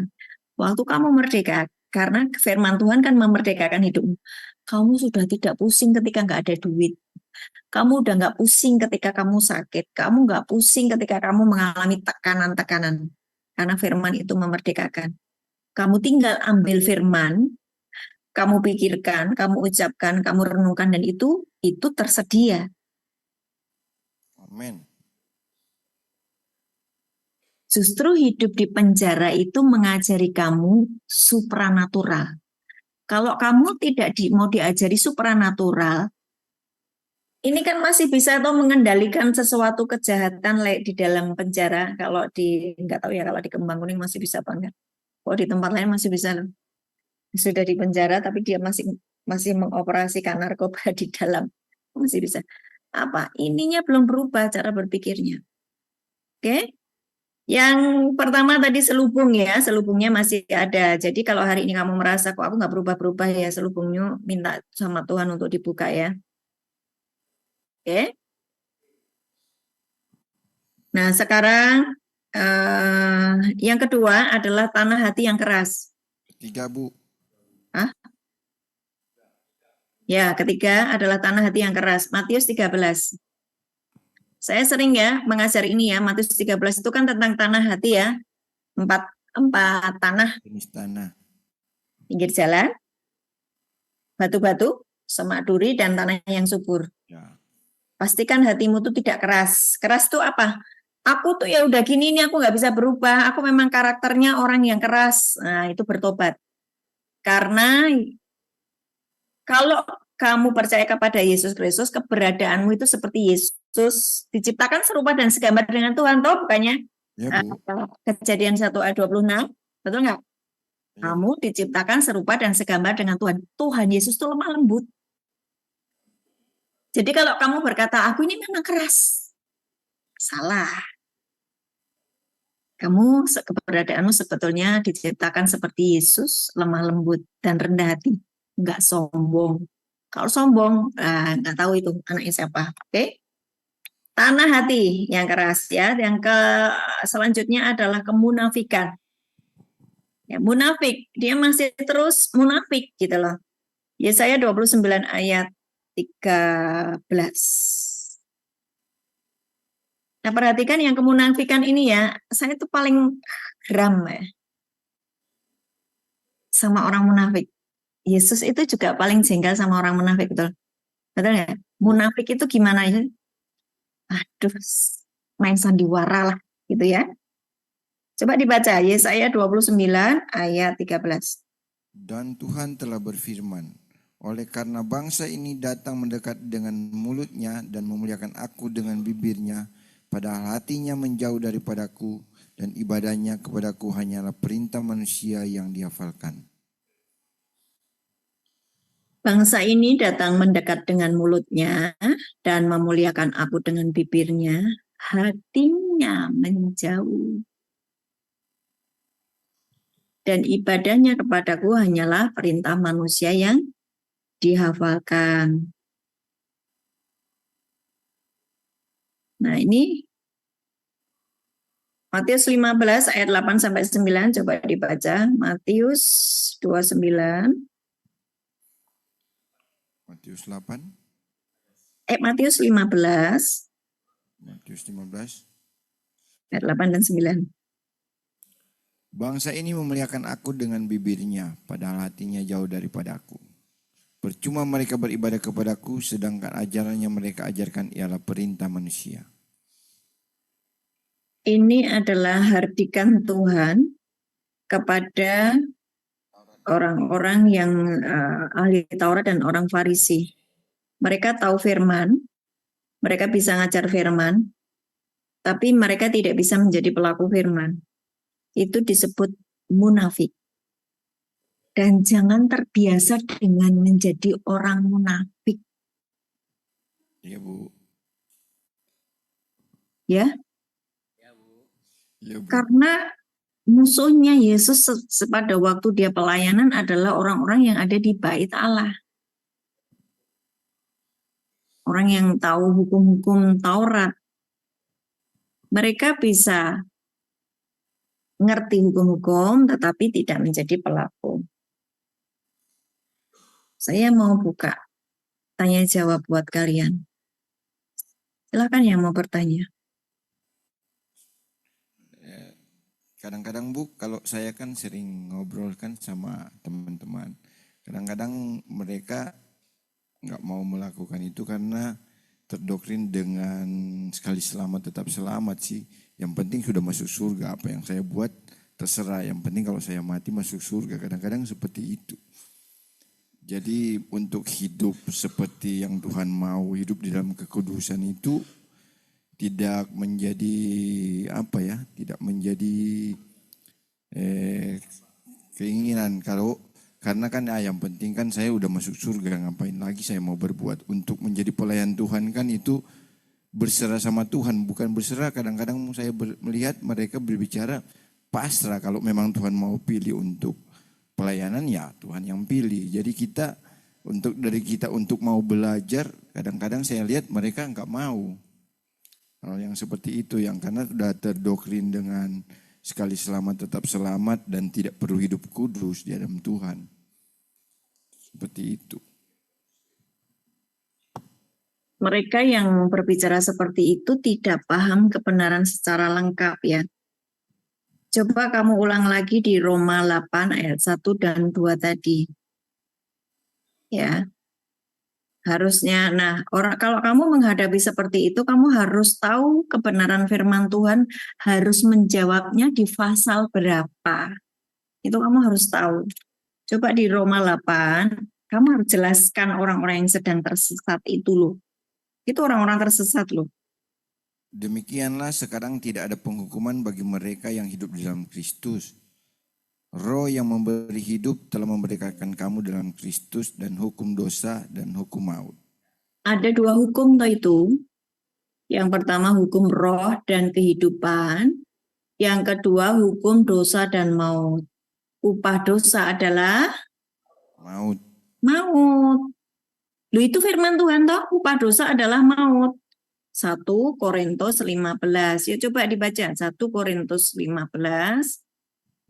Speaker 1: Waktu kamu merdeka, karena firman Tuhan kan memerdekakan hidupmu. Kamu sudah tidak pusing ketika nggak ada duit. Kamu udah nggak pusing ketika kamu sakit. Kamu nggak pusing ketika kamu mengalami tekanan-tekanan. Karena firman itu memerdekakan. Kamu tinggal ambil firman, kamu pikirkan, kamu ucapkan, kamu renungkan, dan itu tersedia.
Speaker 3: Amin.
Speaker 1: Justru hidup di penjara itu mengajari kamu supranatural. Kalau kamu tidak mau diajari supranatural, ini kan masih bisa atau mengendalikan sesuatu kejahatan di dalam penjara. Kalau nggak tahu ya, kalau di Kembang Kuning masih bisa apa enggak. Kalau di tempat lain masih bisa loh. Sudah di penjara tapi dia masih masih mengoperasikan narkoba di dalam, masih bisa. Apa? Ininya belum berubah cara berpikirnya. Oke? Yang pertama tadi selubung ya, selubungnya masih ada. Jadi kalau hari ini kamu merasa kok aku nggak berubah-berubah ya, selubungnya minta sama Tuhan untuk dibuka ya. Oke? Nah sekarang yang kedua adalah tanah hati yang keras.
Speaker 3: Ketiga, Bu.
Speaker 1: Hah? Ya, ketiga adalah tanah hati yang keras. Matius 13. Saya sering ya mengajar ini ya, Matius 13 itu kan tentang tanah hati ya. Empat tanah,
Speaker 3: Jenis tanah.
Speaker 1: pinggir jalan, batu-batu, semak duri, dan tanah yang subur.
Speaker 3: Ya.
Speaker 1: Pastikan hatimu tuh tidak keras. Keras tuh apa? Aku tuh ya udah gini nih, aku nggak bisa berubah. Aku memang karakternya orang yang keras. Nah, itu bertobat. Karena kalau kamu percaya kepada Yesus Kristus, keberadaanmu itu seperti Yesus, diciptakan serupa dan segambar dengan Tuhan, toh bukannya?
Speaker 3: Ya, Bu.
Speaker 1: Kejadian 1 ayat 26, betul nggak?
Speaker 3: Ya.
Speaker 1: Kamu diciptakan serupa dan segambar dengan Tuhan. Tuhan Yesus itu lemah lembut. Jadi kalau kamu berkata, aku ini memang keras, salah. Kamu keberadaanmu sebetulnya diciptakan seperti Yesus, lemah lembut dan rendah hati, nggak sombong. Kalau sombong, nggak tahu itu anaknya siapa. Oke? Tanah hati yang keras ya. Yang selanjutnya adalah kemunafikan. Ya, munafik, dia masih terus munafik gitu loh. Yesaya 29 ayat 13. Nah, perhatikan yang kemunafikan ini ya, saya tuh paling geram ya sama orang munafik. Yesus itu juga paling jengkel sama orang munafik, betul? Betul nggak? Munafik itu gimana ya? Aduh, main sandiwara lah gitu ya. Coba dibaca Yesaya 29 ayat 13.
Speaker 3: Dan Tuhan telah berfirman, oleh karena bangsa ini datang mendekat dengan mulutnya dan memuliakan aku dengan bibirnya, padahal hatinya menjauh daripadaku dan ibadahnya kepadaku hanyalah perintah manusia yang dihafalkan.
Speaker 1: Bangsa ini datang mendekat dengan mulutnya dan memuliakan aku dengan bibirnya, hatinya menjauh. Dan ibadahnya kepadaku hanyalah perintah manusia yang dihafalkan. Nah ini Matius 15 ayat 8 sampai 9, coba dibaca. Matius 29.
Speaker 3: Matius 8.
Speaker 1: Matius 15
Speaker 3: Matius 15.
Speaker 1: ayat 8 dan 9.
Speaker 3: Bangsa ini memuliakan aku dengan bibirnya, padahal hatinya jauh daripada aku. Percuma mereka beribadah kepadaku, sedangkan ajaran yang mereka ajarkan ialah perintah manusia.
Speaker 1: Ini adalah hardikan Tuhan kepada orang-orang yang ahli Taurat dan orang Farisi. Mereka tahu firman, mereka bisa ngajar firman, tapi mereka tidak bisa menjadi pelaku firman. Itu disebut munafik. Dan jangan terbiasa dengan menjadi orang munafik.
Speaker 3: Iya, Bu.
Speaker 1: Ya,
Speaker 3: Iya, Bu.
Speaker 1: karena musuhnya Yesus pada waktu dia pelayanan adalah orang-orang yang ada di bait Allah. Orang yang tahu hukum-hukum Taurat. Mereka bisa ngerti hukum-hukum tetapi tidak menjadi pelaku. Saya mau buka tanya jawab buat kalian. Silakan yang mau bertanya.
Speaker 3: Kadang-kadang Bu, kalau saya kan sering ngobrol kan sama teman-teman. Kadang-kadang mereka nggak mau melakukan itu karena terdoktrin dengan sekali selamat tetap selamat sih. Yang penting sudah masuk surga, apa yang saya buat terserah. Yang penting kalau saya mati masuk surga. Kadang-kadang seperti itu. Jadi untuk hidup seperti yang Tuhan mau, hidup di dalam kekudusan itu tidak menjadi apa ya, tidak menjadi keinginan karena kan yang penting kan saya udah masuk surga, ngapain lagi saya mau berbuat. Untuk menjadi pelayan Tuhan kan itu berserah sama Tuhan, bukan berserah. Kadang-kadang saya melihat mereka berbicara pasrah. Kalau memang Tuhan mau pilih untuk pelayanan, ya Tuhan yang pilih. Jadi dari kita untuk mau belajar, kadang-kadang saya lihat mereka enggak mau. Kalau yang seperti itu, yang karena sudah terdoktrin dengan sekali selamat tetap selamat dan tidak perlu hidup kudus di dalam Tuhan. Seperti itu.
Speaker 1: Mereka yang berbicara seperti itu tidak paham kebenaran secara lengkap ya. Coba kamu ulang lagi di Roma 8 ayat 1 dan 2 tadi. Ya. Harusnya, kalau kamu menghadapi seperti itu, kamu harus tahu kebenaran firman Tuhan, harus menjawabnya di pasal berapa. Itu kamu harus tahu. Coba di Roma 8, kamu harus jelaskan orang-orang yang sedang tersesat itu loh. Itu orang-orang tersesat loh.
Speaker 3: Demikianlah sekarang tidak ada penghukuman bagi mereka yang hidup di dalam Kristus. Roh yang memberi hidup telah memerdekakan kamu dalam Kristus dan hukum dosa dan hukum maut.
Speaker 1: Ada dua hukum toh itu. Yang pertama hukum roh dan kehidupan. Yang kedua hukum dosa dan maut. Upah dosa adalah
Speaker 3: Maut.
Speaker 1: Maut. Loh itu firman Tuhan toh, upah dosa adalah maut. 1 Korintus 15. Ya coba dibaca 1 Korintus 15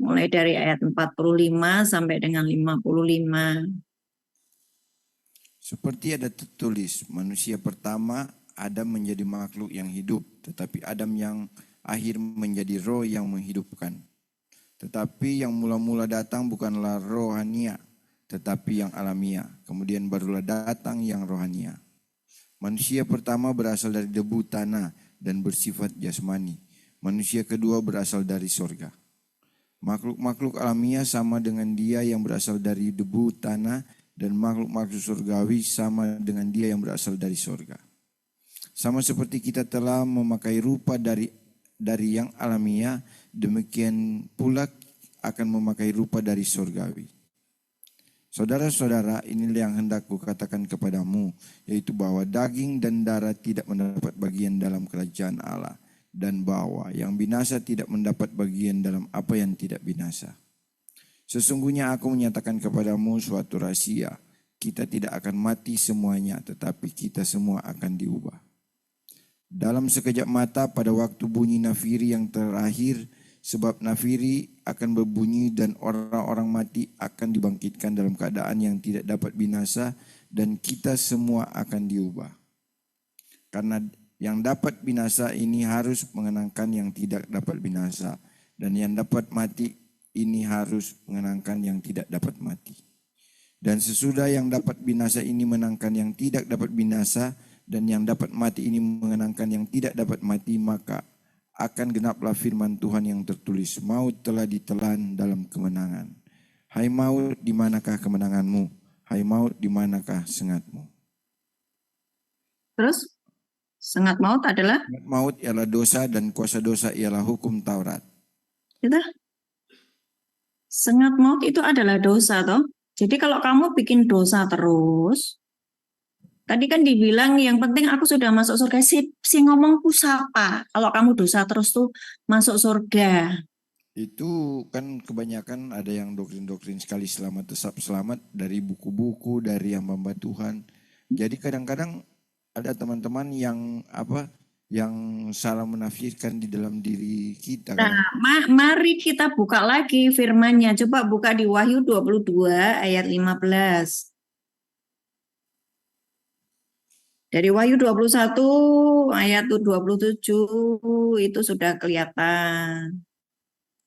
Speaker 1: mulai dari ayat 45 sampai dengan 55.
Speaker 3: Seperti ada tertulis, manusia pertama Adam menjadi makhluk yang hidup, tetapi Adam yang akhir menjadi roh yang menghidupkan. Tetapi yang mula-mula datang bukanlah rohania, tetapi yang alamiah. Kemudian barulah datang yang rohania. Manusia pertama berasal dari debu tanah dan bersifat jasmani. Manusia kedua berasal dari sorga. Makhluk-makhluk alamiah sama dengan dia yang berasal dari debu tanah, dan makhluk-makhluk surgawi sama dengan dia yang berasal dari sorga. Sama seperti kita telah memakai rupa dari yang alamiah, demikian pula akan memakai rupa dari sorgawi. Saudara-saudara, inilah yang hendak kukatakan kepadamu, yaitu bahwa daging dan darah tidak mendapat bagian dalam kerajaan Allah, dan bahwa yang binasa tidak mendapat bagian dalam apa yang tidak binasa. Sesungguhnya aku menyatakan kepadamu suatu rahasia, kita tidak akan mati semuanya, tetapi kita semua akan diubah. Dalam sekejap mata pada waktu bunyi nafiri yang terakhir, sebab nafiri akan berbunyi dan orang-orang mati akan dibangkitkan dalam keadaan yang tidak dapat binasa, dan kita semua akan diubah. Karena yang dapat binasa ini harus mengenangkan yang tidak dapat binasa, dan yang dapat mati ini harus mengenangkan yang tidak dapat mati. Dan sesudah yang dapat binasa ini menangkan yang tidak dapat binasa, dan yang dapat mati ini mengenangkan yang tidak dapat mati, maka akan genaplah firman Tuhan yang tertulis, maut telah ditelan dalam kemenangan. Hai maut, di manakah kemenanganmu? Hai maut, di manakah sengatmu?
Speaker 1: Terus, sengat maut adalah?
Speaker 3: Maut ialah dosa dan kuasa dosa ialah hukum Taurat.
Speaker 1: Gitu? Sengat maut itu adalah dosa toh. Jadi kalau kamu bikin dosa terus, tadi kan dibilang yang penting aku sudah masuk surga. Si ngomongku siapa? Kalau kamu dosa terus tuh masuk surga.
Speaker 3: Itu kan kebanyakan ada yang doktrin-doktrin sekali selamat tetap selamat dari buku-buku, dari yang hamba Tuhan. Jadi kadang-kadang ada teman-teman yang yang salah menafsirkan di dalam diri kita.
Speaker 1: Mari kita buka lagi firman-Nya. Coba buka di Wahyu 22 ayat 15. Dari Wahyu 21 ayat 27 itu sudah kelihatan.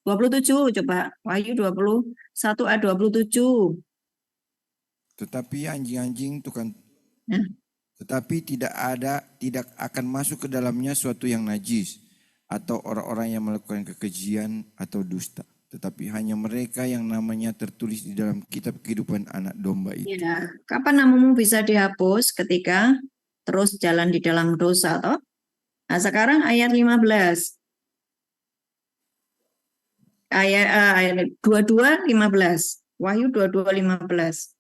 Speaker 1: 27 coba. Wahyu 21 ayat 27.
Speaker 3: Tetapi anjing-anjing tukang
Speaker 1: Nah,
Speaker 3: Tetapi tidak akan masuk ke dalamnya suatu yang najis atau orang-orang yang melakukan kekejian atau dusta. Tetapi hanya mereka yang namanya tertulis di dalam kitab kehidupan anak domba itu.
Speaker 1: ya, kapan namamu bisa dihapus ketika terus jalan di dalam dosa, toh? Nah, sekarang ayat 15. Ayat 22:15. Wahyu 22:15.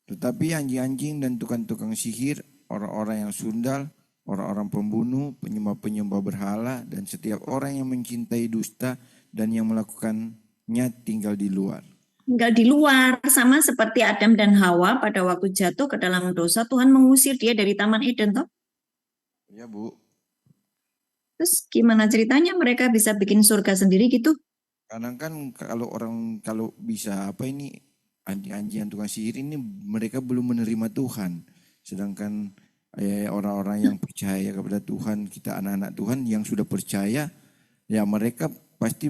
Speaker 3: Tetapi anjing-anjing dan tukang-tukang sihir, orang-orang yang sundal, orang-orang pembunuh, penyembah-penyembah berhala, dan setiap orang yang mencintai dusta dan yang melakukannya tinggal di luar.
Speaker 1: Tinggal di luar, sama seperti Adam dan Hawa pada waktu jatuh ke dalam dosa, Tuhan mengusir dia dari Taman Eden, toh?
Speaker 3: Ya, Bu.
Speaker 1: Terus gimana ceritanya mereka bisa bikin surga sendiri gitu?
Speaker 3: Kadang kan kalau bisa anjing-anjing tukang sihir ini mereka belum menerima Tuhan. Sedangkan orang-orang yang percaya kepada Tuhan, kita anak-anak Tuhan yang sudah percaya, ya mereka pasti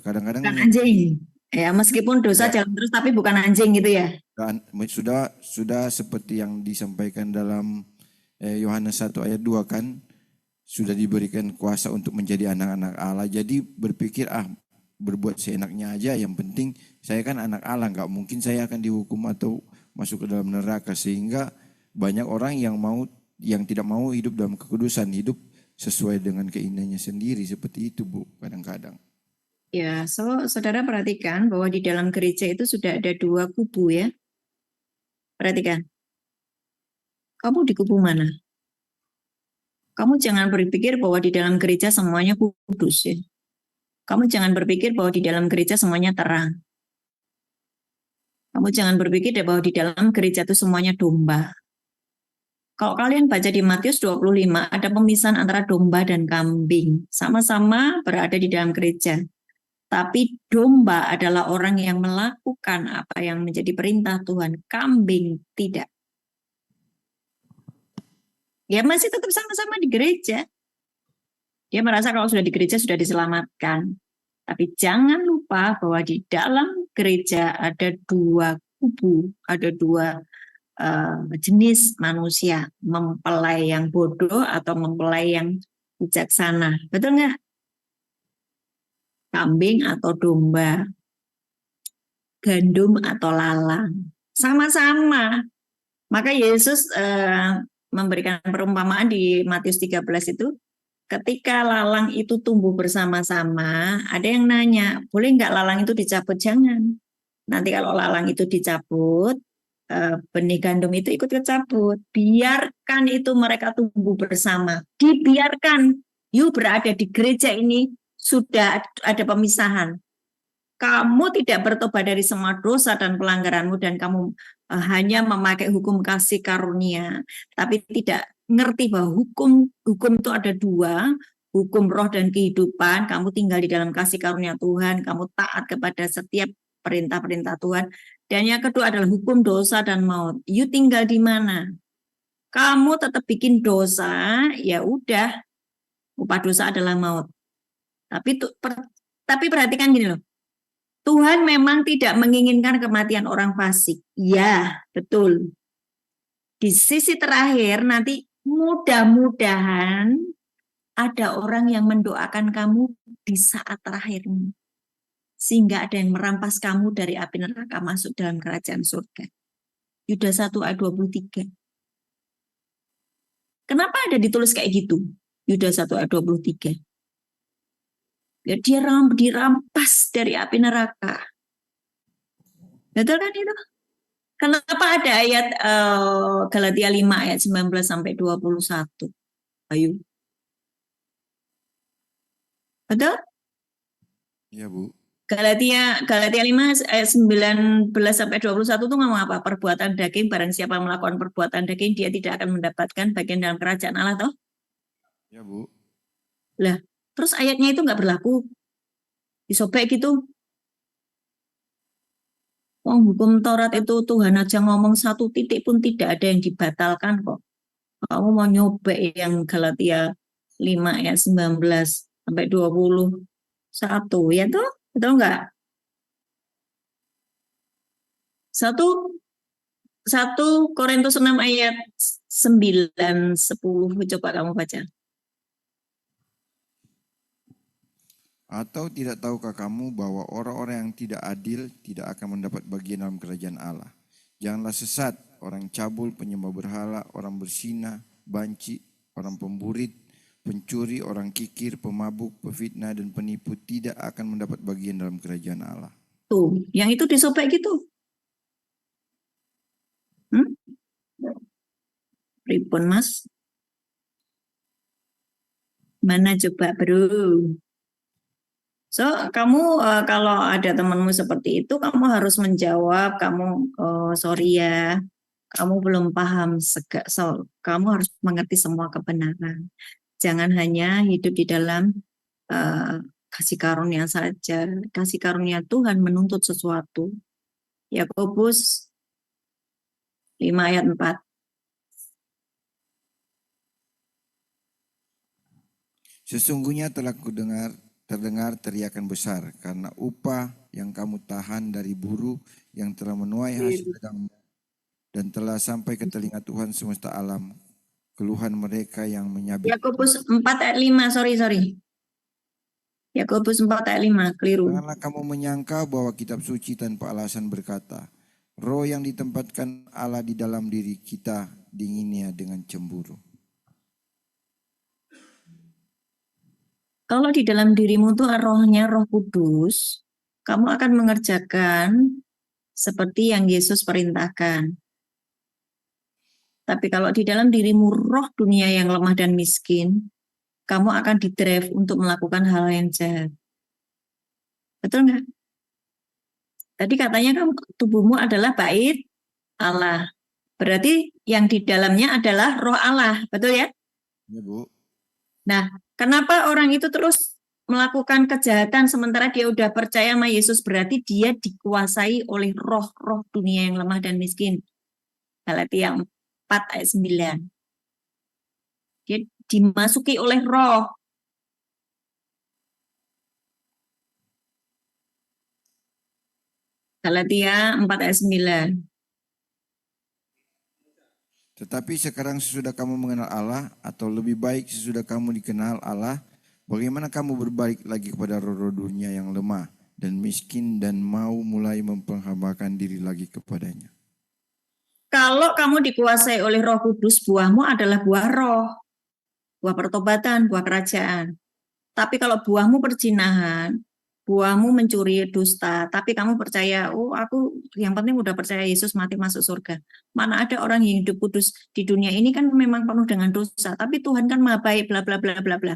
Speaker 3: kadang-kadang
Speaker 1: Bukan anjing. Ya, meskipun dosa
Speaker 3: ya,
Speaker 1: jalan terus tapi bukan anjing gitu ya.
Speaker 3: sudah seperti yang disampaikan dalam Yohanes 1 ayat 2 kan, sudah diberikan kuasa untuk menjadi anak-anak Allah. Jadi berpikir berbuat seenaknya aja, yang penting saya kan anak Allah, nggak mungkin saya akan dihukum atau masuk ke dalam neraka. Sehingga banyak orang yang tidak mau hidup dalam kekudusan, hidup sesuai dengan keinginannya sendiri, seperti itu, Bu, kadang-kadang.
Speaker 1: Ya, saudara perhatikan bahwa di dalam gereja itu sudah ada dua kubu ya. Perhatikan. Kamu di kubu mana? Kamu jangan berpikir bahwa di dalam gereja semuanya kudus ya. Kamu jangan berpikir bahwa di dalam gereja semuanya terang. Kamu jangan berpikir bahwa di dalam gereja itu semuanya domba. Kalau kalian baca di Matius 25, ada pemisahan antara domba dan kambing. Sama-sama berada di dalam gereja. Tapi domba adalah orang yang melakukan apa yang menjadi perintah Tuhan. Kambing tidak. Ya masih tetap sama-sama di gereja. Dia merasa kalau sudah di gereja sudah diselamatkan. Tapi jangan lupa bahwa di dalam gereja ada dua kubu, ada dua jenis manusia, mempelai yang bodoh atau mempelai yang bijaksana. Betul nggak? Kambing atau domba, gandum atau lalang. Sama-sama. Maka Yesus memberikan perumpamaan di Matius 13 itu, ketika lalang itu tumbuh bersama-sama, ada yang nanya, boleh nggak lalang itu dicabut? Jangan. Nanti kalau lalang itu dicabut, benih gandum itu ikut kecabut. Biarkan itu mereka tumbuh bersama. Dibiarkan. You berada di gereja ini sudah ada pemisahan. Kamu tidak bertobat dari semua dosa dan pelanggaranmu dan kamu hanya memakai hukum kasih karunia, tapi tidak ngerti bahwa hukum itu ada dua, hukum roh dan kehidupan. Kamu tinggal di dalam kasih karunia Tuhan, kamu taat kepada setiap perintah-perintah Tuhan. Dan yang kedua adalah hukum dosa dan maut. You tinggal di mana? Kamu tetap bikin dosa, ya udah, upah dosa adalah maut. Tapi perhatikan gini loh. Tuhan memang tidak menginginkan kematian orang fasik. Ya, betul. Di sisi terakhir nanti mudah-mudahan ada orang yang mendoakan kamu di saat terakhirmu. Sehingga ada yang merampas kamu dari api neraka masuk dalam kerajaan surga. Yudas 1 ayat 23. Kenapa ada ditulis kayak gitu? Yudas 1 ayat 23. Ya, dia dirampas dari api neraka. Betul kan itu? Kenapa ada ayat Galatia 5 ayat 19 sampai 21? Ayo. Betul?
Speaker 3: Iya, Bu.
Speaker 1: Galatia 5 ayat 19 sampai 21 itu ngomong apa? Perbuatan daging, barang siapa melakukan perbuatan daging, dia tidak akan mendapatkan bagian dalam kerajaan Allah, toh?
Speaker 3: Ya, Bu.
Speaker 1: Lah, terus ayatnya itu nggak berlaku. Disobek gitu. Hukum Taurat itu Tuhan aja ngomong satu titik pun tidak ada yang dibatalkan kok. Kamu mau nyobek yang Galatia 5 ayat 19 sampai 21 ya toh? Betul enggak? Satu, 1 Korintus 6 ayat 9, 10. Coba kamu baca.
Speaker 3: Atau tidak tahukah kamu bahwa orang-orang yang tidak adil tidak akan mendapat bagian dalam kerajaan Allah? Janganlah sesat, orang cabul, penyembah berhala, orang berzina, banci, orang pemburit, pencuri, orang kikir, pemabuk, pefitnah, dan penipu tidak akan mendapat bagian dalam kerajaan Allah.
Speaker 1: Tuh, yang itu disobek gitu. Pripun, Mas? Mana coba, bro? So, kamu kalau ada temanmu seperti itu, kamu harus menjawab, kamu sorry ya, kamu belum paham, kamu harus mengerti semua kebenaran. Jangan hanya hidup di dalam kasih karunia saja. Kasih karunia Tuhan menuntut sesuatu. Yakobus 5 ayat 4.
Speaker 3: Sesungguhnya telah terdengar teriakan besar karena upah yang kamu tahan dari buruh yang telah menuai hasil ladangmu dan telah sampai ke telinga Tuhan semesta alam, keluhan mereka yang menyabit.
Speaker 1: Yakobus 4 ayat 5, sorry. Yakobus 4 ayat 5, keliru.
Speaker 3: Janganlah kamu menyangka bahwa kitab suci tanpa alasan berkata, roh yang ditempatkan Allah di dalam diri kita dinginnya dengan cemburu.
Speaker 1: Kalau di dalam dirimu itu rohnya Roh Kudus, kamu akan mengerjakan seperti yang Yesus perintahkan. Tapi kalau di dalam dirimu roh dunia yang lemah dan miskin, kamu akan didrive untuk melakukan hal yang jahat. Betul nggak? Tadi katanya kamu, tubuhmu adalah bait Allah. Berarti yang di dalamnya adalah roh Allah. Betul ya?
Speaker 3: Ya, Bu.
Speaker 1: Nah, kenapa orang itu terus melakukan kejahatan sementara dia udah percaya sama Yesus? Berarti dia dikuasai oleh roh-roh dunia yang lemah dan miskin. Galatia 4 ayat 9. Dia dimasuki oleh roh. Galatia 4 ayat 9.
Speaker 3: Tetapi sekarang sesudah kamu mengenal Allah, atau lebih baik sesudah kamu dikenal Allah, bagaimana kamu berbalik lagi kepada roh-roh dunia yang lemah dan miskin dan mau mulai memperhambakan diri lagi kepadanya?
Speaker 1: Kalau kamu dikuasai oleh Roh Kudus, buahmu adalah buah roh, buah pertobatan, buah kerajaan. Tapi kalau buahmu perzinahan, buahmu mencuri, dusta, tapi kamu percaya, oh aku yang penting udah percaya Yesus mati masuk surga. Mana ada orang yang hidup kudus di dunia ini kan memang penuh dengan dosa, tapi Tuhan kan maha baik, bla bla bla bla bla.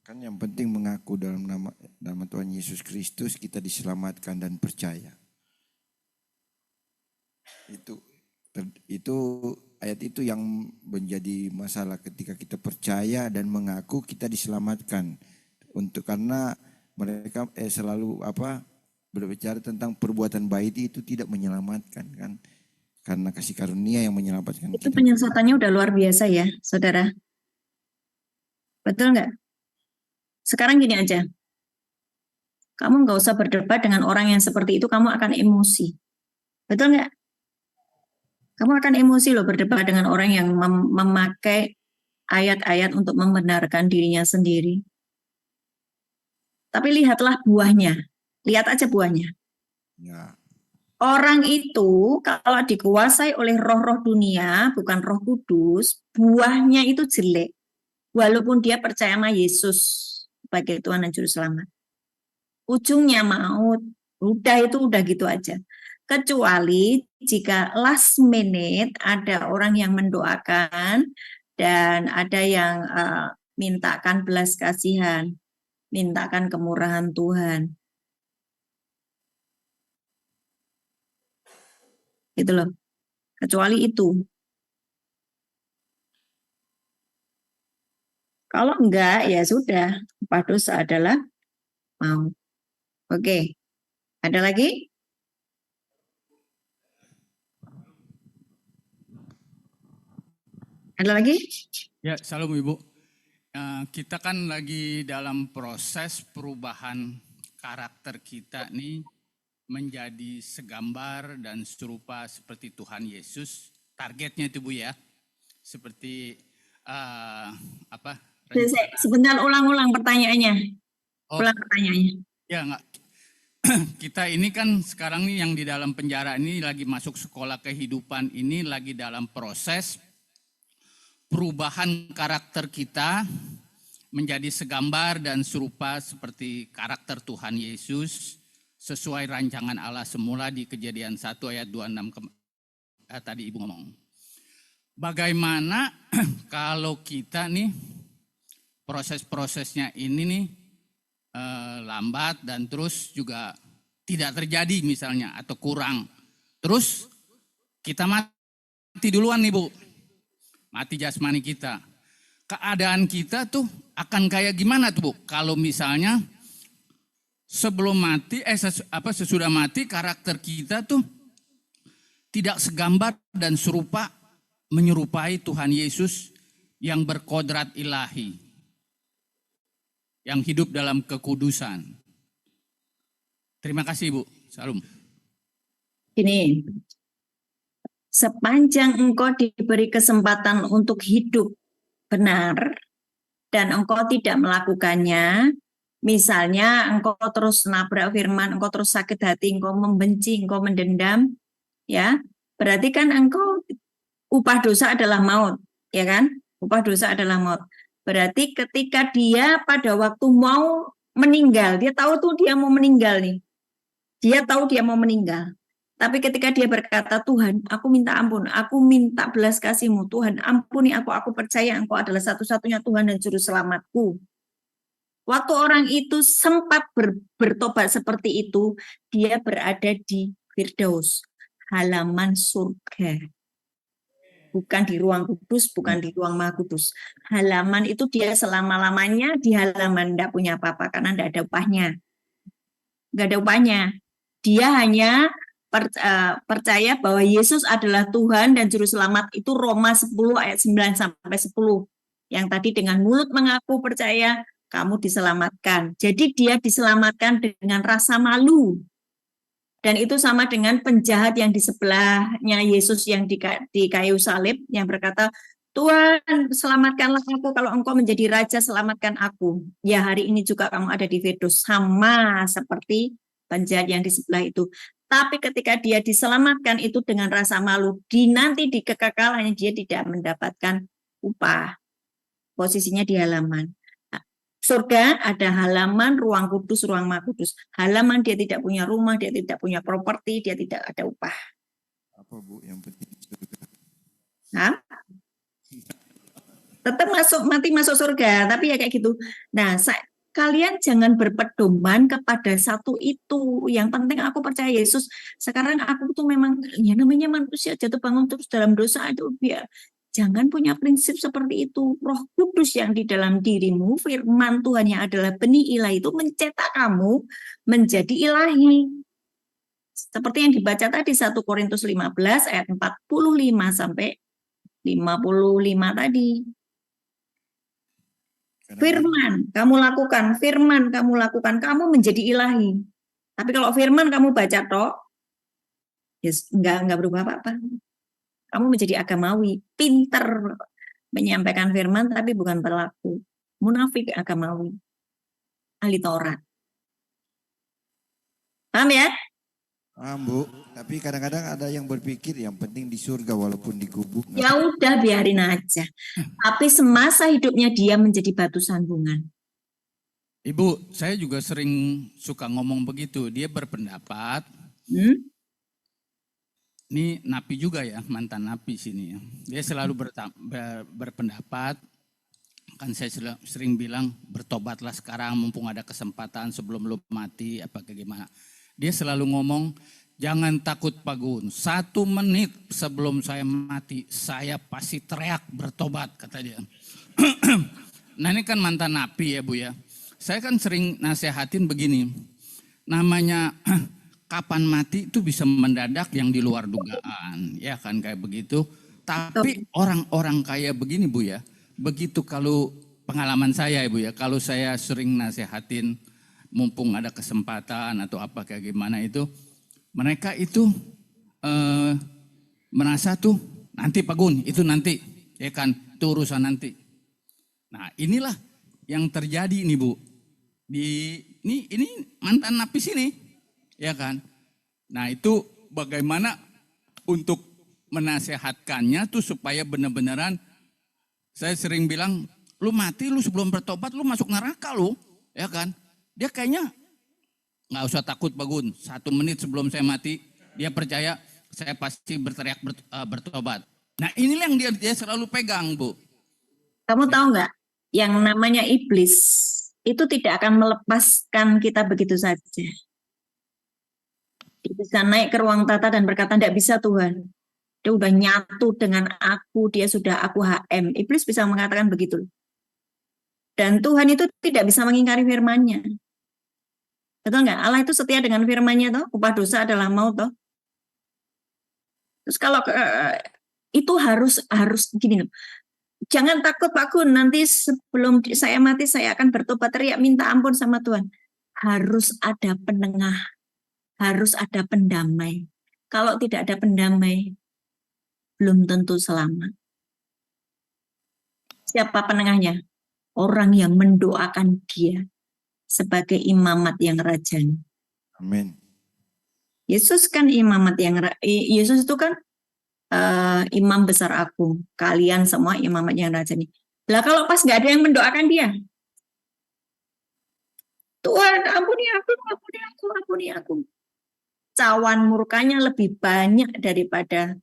Speaker 3: Kan yang penting mengaku dalam nama Tuhan Yesus Kristus kita diselamatkan dan percaya. Itu ayat itu yang menjadi masalah ketika kita percaya dan mengaku kita diselamatkan. Karena mereka selalu berbicara tentang perbuatan baik itu tidak menyelamatkan kan. Karena kasih karunia yang menyelamatkan
Speaker 1: Itu
Speaker 3: kita.
Speaker 1: penyelesaiannya udah luar biasa ya, saudara. Betul nggak? Sekarang gini aja. Kamu nggak usah berdebat dengan orang yang seperti itu, kamu akan emosi. Betul nggak? Kamu akan emosi loh berdebat dengan orang yang memakai ayat-ayat untuk membenarkan dirinya sendiri. Tapi lihatlah buahnya. Lihat aja buahnya.
Speaker 3: Ya.
Speaker 1: Orang itu kalau dikuasai oleh roh-roh dunia, bukan Roh Kudus, buahnya itu jelek. Walaupun dia percaya sama Yesus sebagai Tuhan dan Juru Selamat. Ujungnya maut. Udah gitu aja. Kecuali jika last minute ada orang yang mendoakan dan ada yang mintakan belas kasihan, mintakan kemurahan Tuhan. Gitu loh. Kecuali itu. Kalau enggak, ya sudah. Upah dosa adalah mau. Oke. Ada lagi? Ada lagi?
Speaker 2: Ya, salam Ibu. Kita kan lagi dalam proses perubahan karakter kita nih menjadi segambar dan serupa seperti Tuhan Yesus. Targetnya itu Bu ya, seperti apa?
Speaker 1: Sebentar, ulang-ulang pertanyaannya.
Speaker 2: Oh,
Speaker 1: Ulang pertanyaannya.
Speaker 2: ya enggak. Kita ini kan sekarang nih yang di dalam penjara ini lagi masuk sekolah kehidupan ini lagi dalam proses perubahan karakter kita menjadi segambar dan serupa seperti karakter Tuhan Yesus sesuai rancangan Allah semula di Kejadian 1 ayat 26 tadi Ibu ngomong. Bagaimana kalau kita nih proses-prosesnya ini nih lambat dan terus juga tidak terjadi misalnya atau kurang. Terus kita mati duluan nih Bu. Mati jasmani kita. Keadaan kita tuh akan kayak gimana tuh Bu? Kalau misalnya sebelum mati, sesudah mati karakter kita tuh tidak segambar dan serupa menyerupai Tuhan Yesus yang berkodrat ilahi. Yang hidup dalam kekudusan. Terima kasih Bu. Salam.
Speaker 1: Ini sepanjang engkau diberi kesempatan untuk hidup benar dan engkau tidak melakukannya, misalnya engkau terus nabrak firman, engkau terus sakit hati, engkau membenci, engkau mendendam, ya, berarti kan engkau upah dosa adalah maut, ya kan? Upah dosa adalah maut. Berarti ketika dia pada waktu mau meninggal, dia tahu tuh dia mau meninggal nih. Dia tahu dia mau meninggal. Tapi ketika dia berkata, Tuhan, aku minta ampun, aku minta belas kasih-Mu, Tuhan, ampuni aku percaya Engkau adalah satu-satunya Tuhan dan Juru Selamatku. Waktu orang itu sempat bertobat seperti itu, dia berada di Firdaus, halaman surga. Bukan di ruang kudus, bukan di ruang maha kudus. Halaman itu dia selama-lamanya di halaman, tidak punya apa-apa karena tidak ada upahnya. Tidak ada upahnya. Dia hanya percaya bahwa Yesus adalah Tuhan dan Juru Selamat. Itu Roma 10 ayat 9 sampai 10. Yang tadi dengan mulut mengaku percaya, kamu diselamatkan. Jadi dia diselamatkan dengan rasa malu. Dan itu sama dengan penjahat yang di sebelahnya Yesus yang di kayu salib yang berkata, Tuhan selamatkanlah aku, kalau engkau menjadi raja selamatkan aku. Ya hari ini juga kamu ada di Firdaus, sama seperti penjahat yang di sebelah itu. Tapi ketika dia diselamatkan itu dengan rasa malu, nanti di kekekalannya dia tidak mendapatkan upah. Posisinya di halaman. Surga ada halaman, ruang kudus, ruang maha kudus. Halaman dia tidak punya rumah, dia tidak punya properti, dia tidak ada upah.
Speaker 3: Apa Bu yang penting surga?
Speaker 1: Nah, tetap mati masuk surga, tapi ya kayak gitu. Nah, kalian jangan berpedoman kepada satu itu. Yang penting aku percaya Yesus. Sekarang aku tuh memang ya namanya manusia jatuh bangun terus dalam dosa itu biar. Jangan punya prinsip seperti itu. Roh Kudus yang di dalam dirimu, firman Tuhan yang adalah benih ilahi itu mencetak kamu menjadi ilahi. Seperti yang dibaca tadi 1 Korintus 15 ayat 45 sampai 55 tadi. Firman kamu lakukan, firman kamu lakukan, kamu menjadi ilahi. Tapi kalau firman kamu baca tok, ya enggak berubah apa-apa. Kamu menjadi agamawi, pinter menyampaikan firman tapi bukan berlaku. Munafik agamawi, ahli Taurat. Paham ya?
Speaker 3: Paham Bu, tapi kadang-kadang ada yang berpikir yang penting di surga walaupun di gubuk.
Speaker 1: Ya udah biarin aja. Tapi semasa hidupnya dia menjadi batu sandungan.
Speaker 2: Ibu, saya juga sering suka ngomong begitu. Dia berpendapat, ini napi juga ya, mantan napi sini. Dia selalu berpendapat, kan saya sering bilang bertobatlah sekarang mumpung ada kesempatan sebelum lu mati apa gimana. Dia selalu ngomong, jangan takut Pak Gun, 1 menit sebelum saya mati, saya pasti teriak bertobat, kata dia. Nah ini kan mantan napi ya Bu ya. Saya kan sering nasehatin begini, namanya kapan mati itu bisa mendadak yang di luar dugaan, ya kan kayak begitu. Tapi orang-orang kayak begini Bu ya, begitu kalau pengalaman saya ya Bu ya, kalau saya sering nasehatin mumpung ada kesempatan atau apa kayak gimana itu, mereka itu merasa tuh nanti Pak Gun, itu nanti, ya kan, itu urusan nanti. Nah inilah yang terjadi nih Bu. Ini mantan napis ini, ya kan. Nah itu bagaimana untuk menasehatkannya tuh supaya benar-benaran, saya sering bilang, lu mati lu sebelum bertobat lu masuk neraka lu, ya kan. Dia kayaknya nggak usah takut Pak Gun, 1 menit sebelum saya mati, dia percaya saya pasti berteriak bertobat. Nah inilah yang dia selalu pegang Bu.
Speaker 1: Kamu tahu nggak, yang namanya iblis itu tidak akan melepaskan kita begitu saja. Dia bisa naik ke ruang tata dan berkata, tidak bisa Tuhan. Dia udah nyatu dengan aku, dia sudah aku HM. Iblis bisa mengatakan begitu. Dan Tuhan itu tidak bisa mengingkari firman-Nya. Betul nggak? Allah itu setia dengan firman-Nya toh, upah dosa adalah maut toh. Terus kalau itu harus gini loh. Jangan takut Pak Gun, nanti sebelum saya mati saya akan bertobat, teriak minta ampun sama Tuhan. Harus ada penengah, harus ada pendamai. Kalau tidak ada pendamai, belum tentu selamat. Siapa penengahnya? Orang yang mendoakan dia sebagai imamat yang rajani.
Speaker 3: Amin.
Speaker 1: Yesus kan imamat yang Yesus itu kan imam besar aku. Kalian semua imamat yang rajani. Lah kalau pas nggak ada yang mendoakan dia, Tuhan ampuni aku, ampuni aku, ampuni aku. Cawan murkanya lebih banyak daripada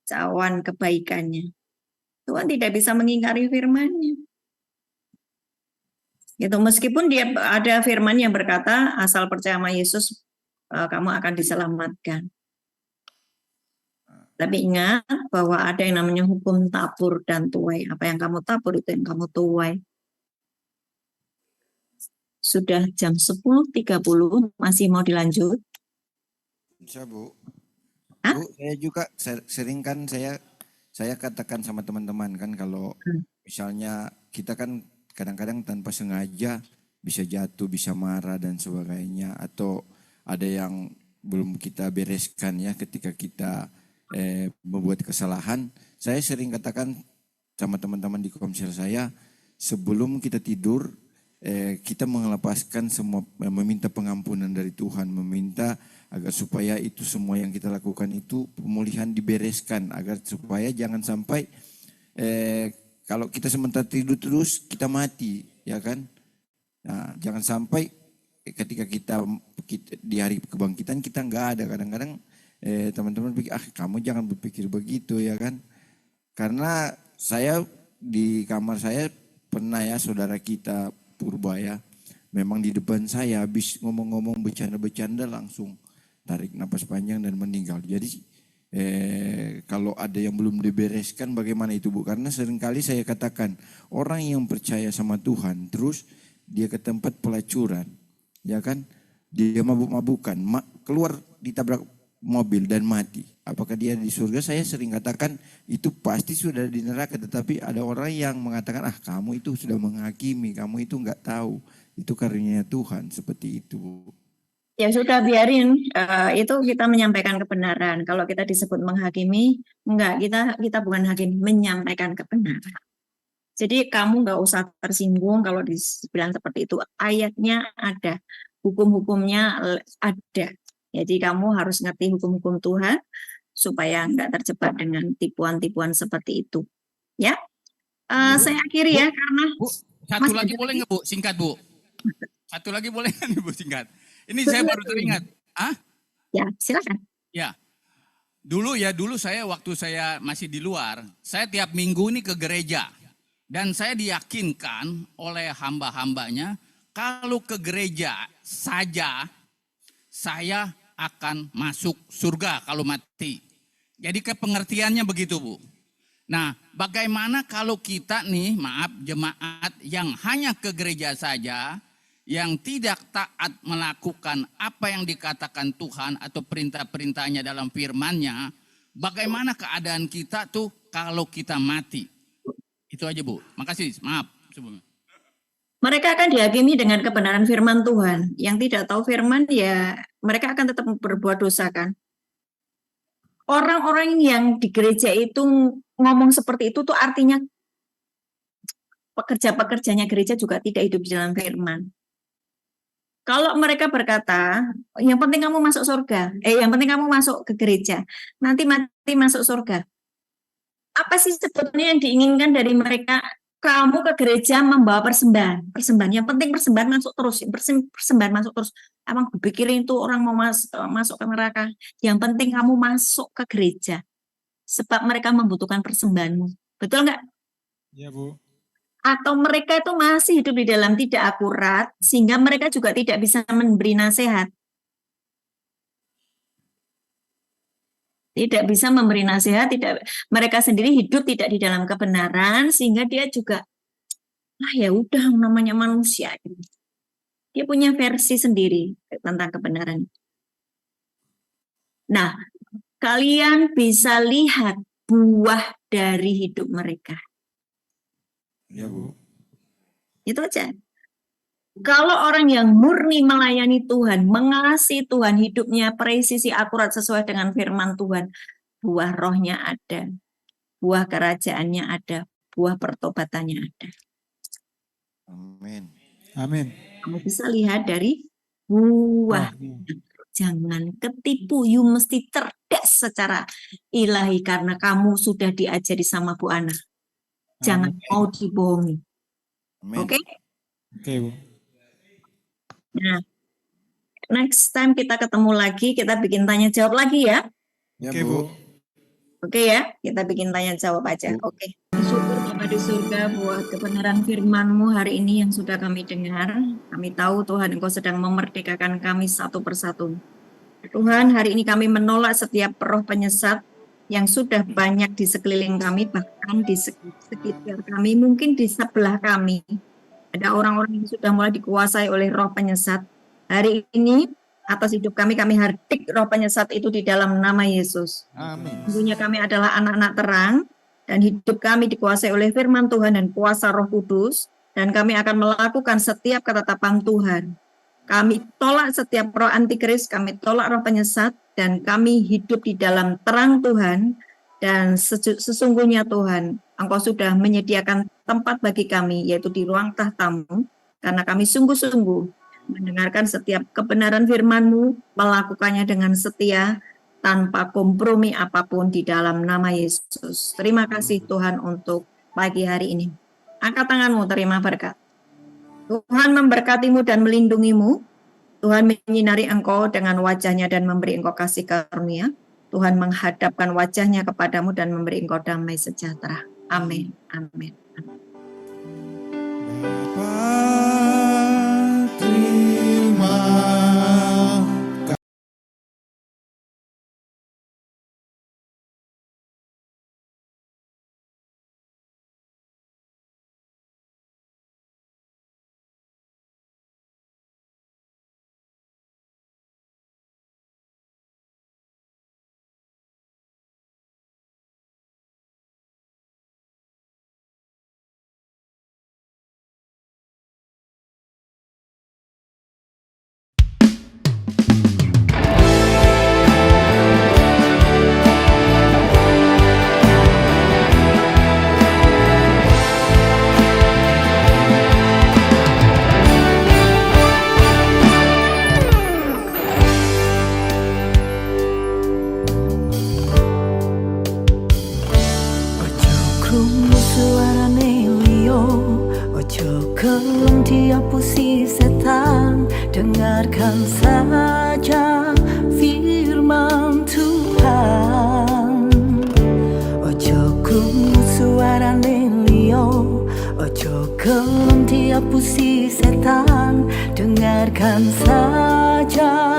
Speaker 1: cawan kebaikannya. Tuhan tidak bisa mengingkari firman-Nya. Gitu, meskipun dia ada firman yang berkata asal percaya sama Yesus kamu akan diselamatkan. Tapi ingat bahwa ada yang namanya hukum tabur dan tuai. Apa yang kamu tabur itu yang kamu tuai. Sudah jam 10.30, masih mau dilanjut?
Speaker 3: Bisa Bu.
Speaker 1: Hah?
Speaker 3: Bu, saya juga sering kan saya katakan sama teman-teman kan, kalau misalnya kita kan kadang-kadang tanpa sengaja bisa jatuh, bisa marah dan sebagainya, atau ada yang belum kita bereskan ya ketika kita membuat kesalahan. Saya sering katakan sama teman-teman di komsel saya, sebelum kita tidur kita melepaskan semua, meminta pengampunan dari Tuhan, meminta agar supaya itu semua yang kita lakukan itu pemulihan dibereskan, agar supaya jangan sampai kalau kita sementara tidur terus kita mati, ya kan? Nah, jangan sampai ketika kita di hari kebangkitan kita nggak ada. Kadang-kadang teman-teman pikir, kamu jangan berpikir begitu, ya kan? Karena saya di kamar saya pernah ya, saudara kita Purba ya, memang di depan saya habis ngomong-ngomong bercanda-bercanda langsung tarik napas panjang dan meninggal. Jadi kalau ada yang belum dibereskan bagaimana itu Bu? Karena seringkali saya katakan orang yang percaya sama Tuhan terus dia ke tempat pelacuran, ya kan? Dia mabuk-mabukan, keluar ditabrak mobil dan mati. Apakah dia di surga? Saya sering katakan itu pasti sudah di neraka. Tetapi ada orang yang mengatakan, kamu itu sudah menghakimi, kamu itu nggak tahu. Itu karunia Tuhan, seperti itu.
Speaker 1: Ya sudah, biarin. Itu kita menyampaikan kebenaran. Kalau kita disebut menghakimi, enggak, kita bukan hakim, menyampaikan kebenaran. Jadi kamu nggak usah tersinggung kalau dibilang seperti itu. Ayatnya ada, hukum-hukumnya ada. Jadi kamu harus ngerti hukum-hukum Tuhan supaya nggak terjebak dengan tipuan-tipuan seperti itu. Ya, saya akhiri ya karena.
Speaker 2: Bu, satu lagi boleh nggak Bu? Singkat Bu. Satu lagi boleh nggak Bu, singkat? Ini saya baru teringat.
Speaker 1: Ya, silakan.
Speaker 2: Ya, dulu saya waktu saya masih di luar, saya tiap minggu ini ke gereja. Dan saya diyakinkan oleh hamba-hambanya, kalau ke gereja saja, saya akan masuk surga kalau mati. Jadi pengertiannya begitu Bu. Nah, bagaimana kalau kita nih, maaf jemaat yang hanya ke gereja saja, yang tidak taat melakukan apa yang dikatakan Tuhan atau perintah-perintahnya dalam firman-Nya, bagaimana keadaan kita tuh kalau kita mati? Itu aja Bu. Makasih, maaf sebelumnya.
Speaker 1: Mereka akan dihakimi dengan kebenaran firman Tuhan. Yang tidak tahu firman ya mereka akan tetap berbuat dosa kan. Orang-orang yang di gereja itu ngomong seperti itu tuh artinya pekerja-pekerjanya gereja juga tidak hidup di dalam firman. Kalau mereka berkata, yang penting kamu masuk surga, yang penting kamu masuk ke gereja, nanti mati masuk surga. Apa sih sebetulnya yang diinginkan dari mereka? Kamu ke gereja membawa persembahan. Yang penting persembahan masuk terus. Persembahan masuk terus. Emang pikirin itu orang mau masuk ke neraka. Yang penting kamu masuk ke gereja. Sebab mereka membutuhkan persembahanmu. Betul nggak?
Speaker 4: Ya, Bu.
Speaker 1: Atau mereka itu masih hidup di dalam tidak akurat, sehingga mereka juga tidak bisa memberi nasihat. Tidak bisa memberi nasihat, mereka sendiri hidup tidak di dalam kebenaran, sehingga dia juga, ya udah namanya manusia. Dia punya versi sendiri tentang kebenaran. Nah, kalian bisa lihat buah dari hidup mereka.
Speaker 4: Ya, Bu.
Speaker 1: Itu aja. Kalau orang yang murni melayani Tuhan, mengasihi Tuhan, hidupnya presisi akurat sesuai dengan firman Tuhan, buah rohnya ada, buah kerajaannya ada, buah pertobatannya ada.
Speaker 3: Amin.
Speaker 4: Amin.
Speaker 1: Kamu bisa lihat dari buah. Jangan ketipu, you mesti cerdas secara ilahi karena kamu sudah diajari sama Bu Ana. Jangan mau dibohongi. Oke?
Speaker 4: Oke, Bu.
Speaker 1: Nah, next time kita ketemu lagi, kita bikin tanya jawab lagi ya.
Speaker 3: Ya,
Speaker 4: Oke, Bu.
Speaker 1: Oke ya, kita bikin tanya jawab aja. Oke. Syukur Bapa di surga buat kebenaran firman-Mu hari ini yang sudah kami dengar. Kami tahu Tuhan Engkau sedang memerdekakan kami satu persatu. Tuhan, hari ini kami menolak setiap roh penyesat yang sudah banyak di sekeliling kami, bahkan di sekitar kami, mungkin di sebelah kami. Ada orang-orang yang sudah mulai dikuasai oleh roh penyesat. Hari ini, atas hidup kami hardik roh penyesat itu di dalam nama Yesus.
Speaker 3: Amin.
Speaker 1: Sesungguhnya kami adalah anak-anak terang, dan hidup kami dikuasai oleh firman Tuhan dan kuasa Roh Kudus, dan kami akan melakukan setiap ketetapan Tuhan. Kami tolak setiap roh antikris, kami tolak roh penyesat, dan kami hidup di dalam terang Tuhan, dan sesungguhnya Tuhan, Engkau sudah menyediakan tempat bagi kami, yaitu di ruang tahta-Mu, karena kami sungguh-sungguh mendengarkan setiap kebenaran firman-Mu, melakukannya dengan setia, tanpa kompromi apapun di dalam nama Yesus. Terima kasih Tuhan untuk pagi hari ini. Angkat tanganmu, terima berkat. Tuhan memberkatimu dan melindungimu. Tuhan menyinari engkau dengan wajahnya dan memberi engkau kasih karunia. Tuhan menghadapkan wajahnya kepadamu dan memberi engkau damai sejahtera. Amin. Amin.
Speaker 5: Dengarkan saja firman Tuhan. Ojo krungu suarane liya, ojo gelem diapusi setan. Dengarkan saja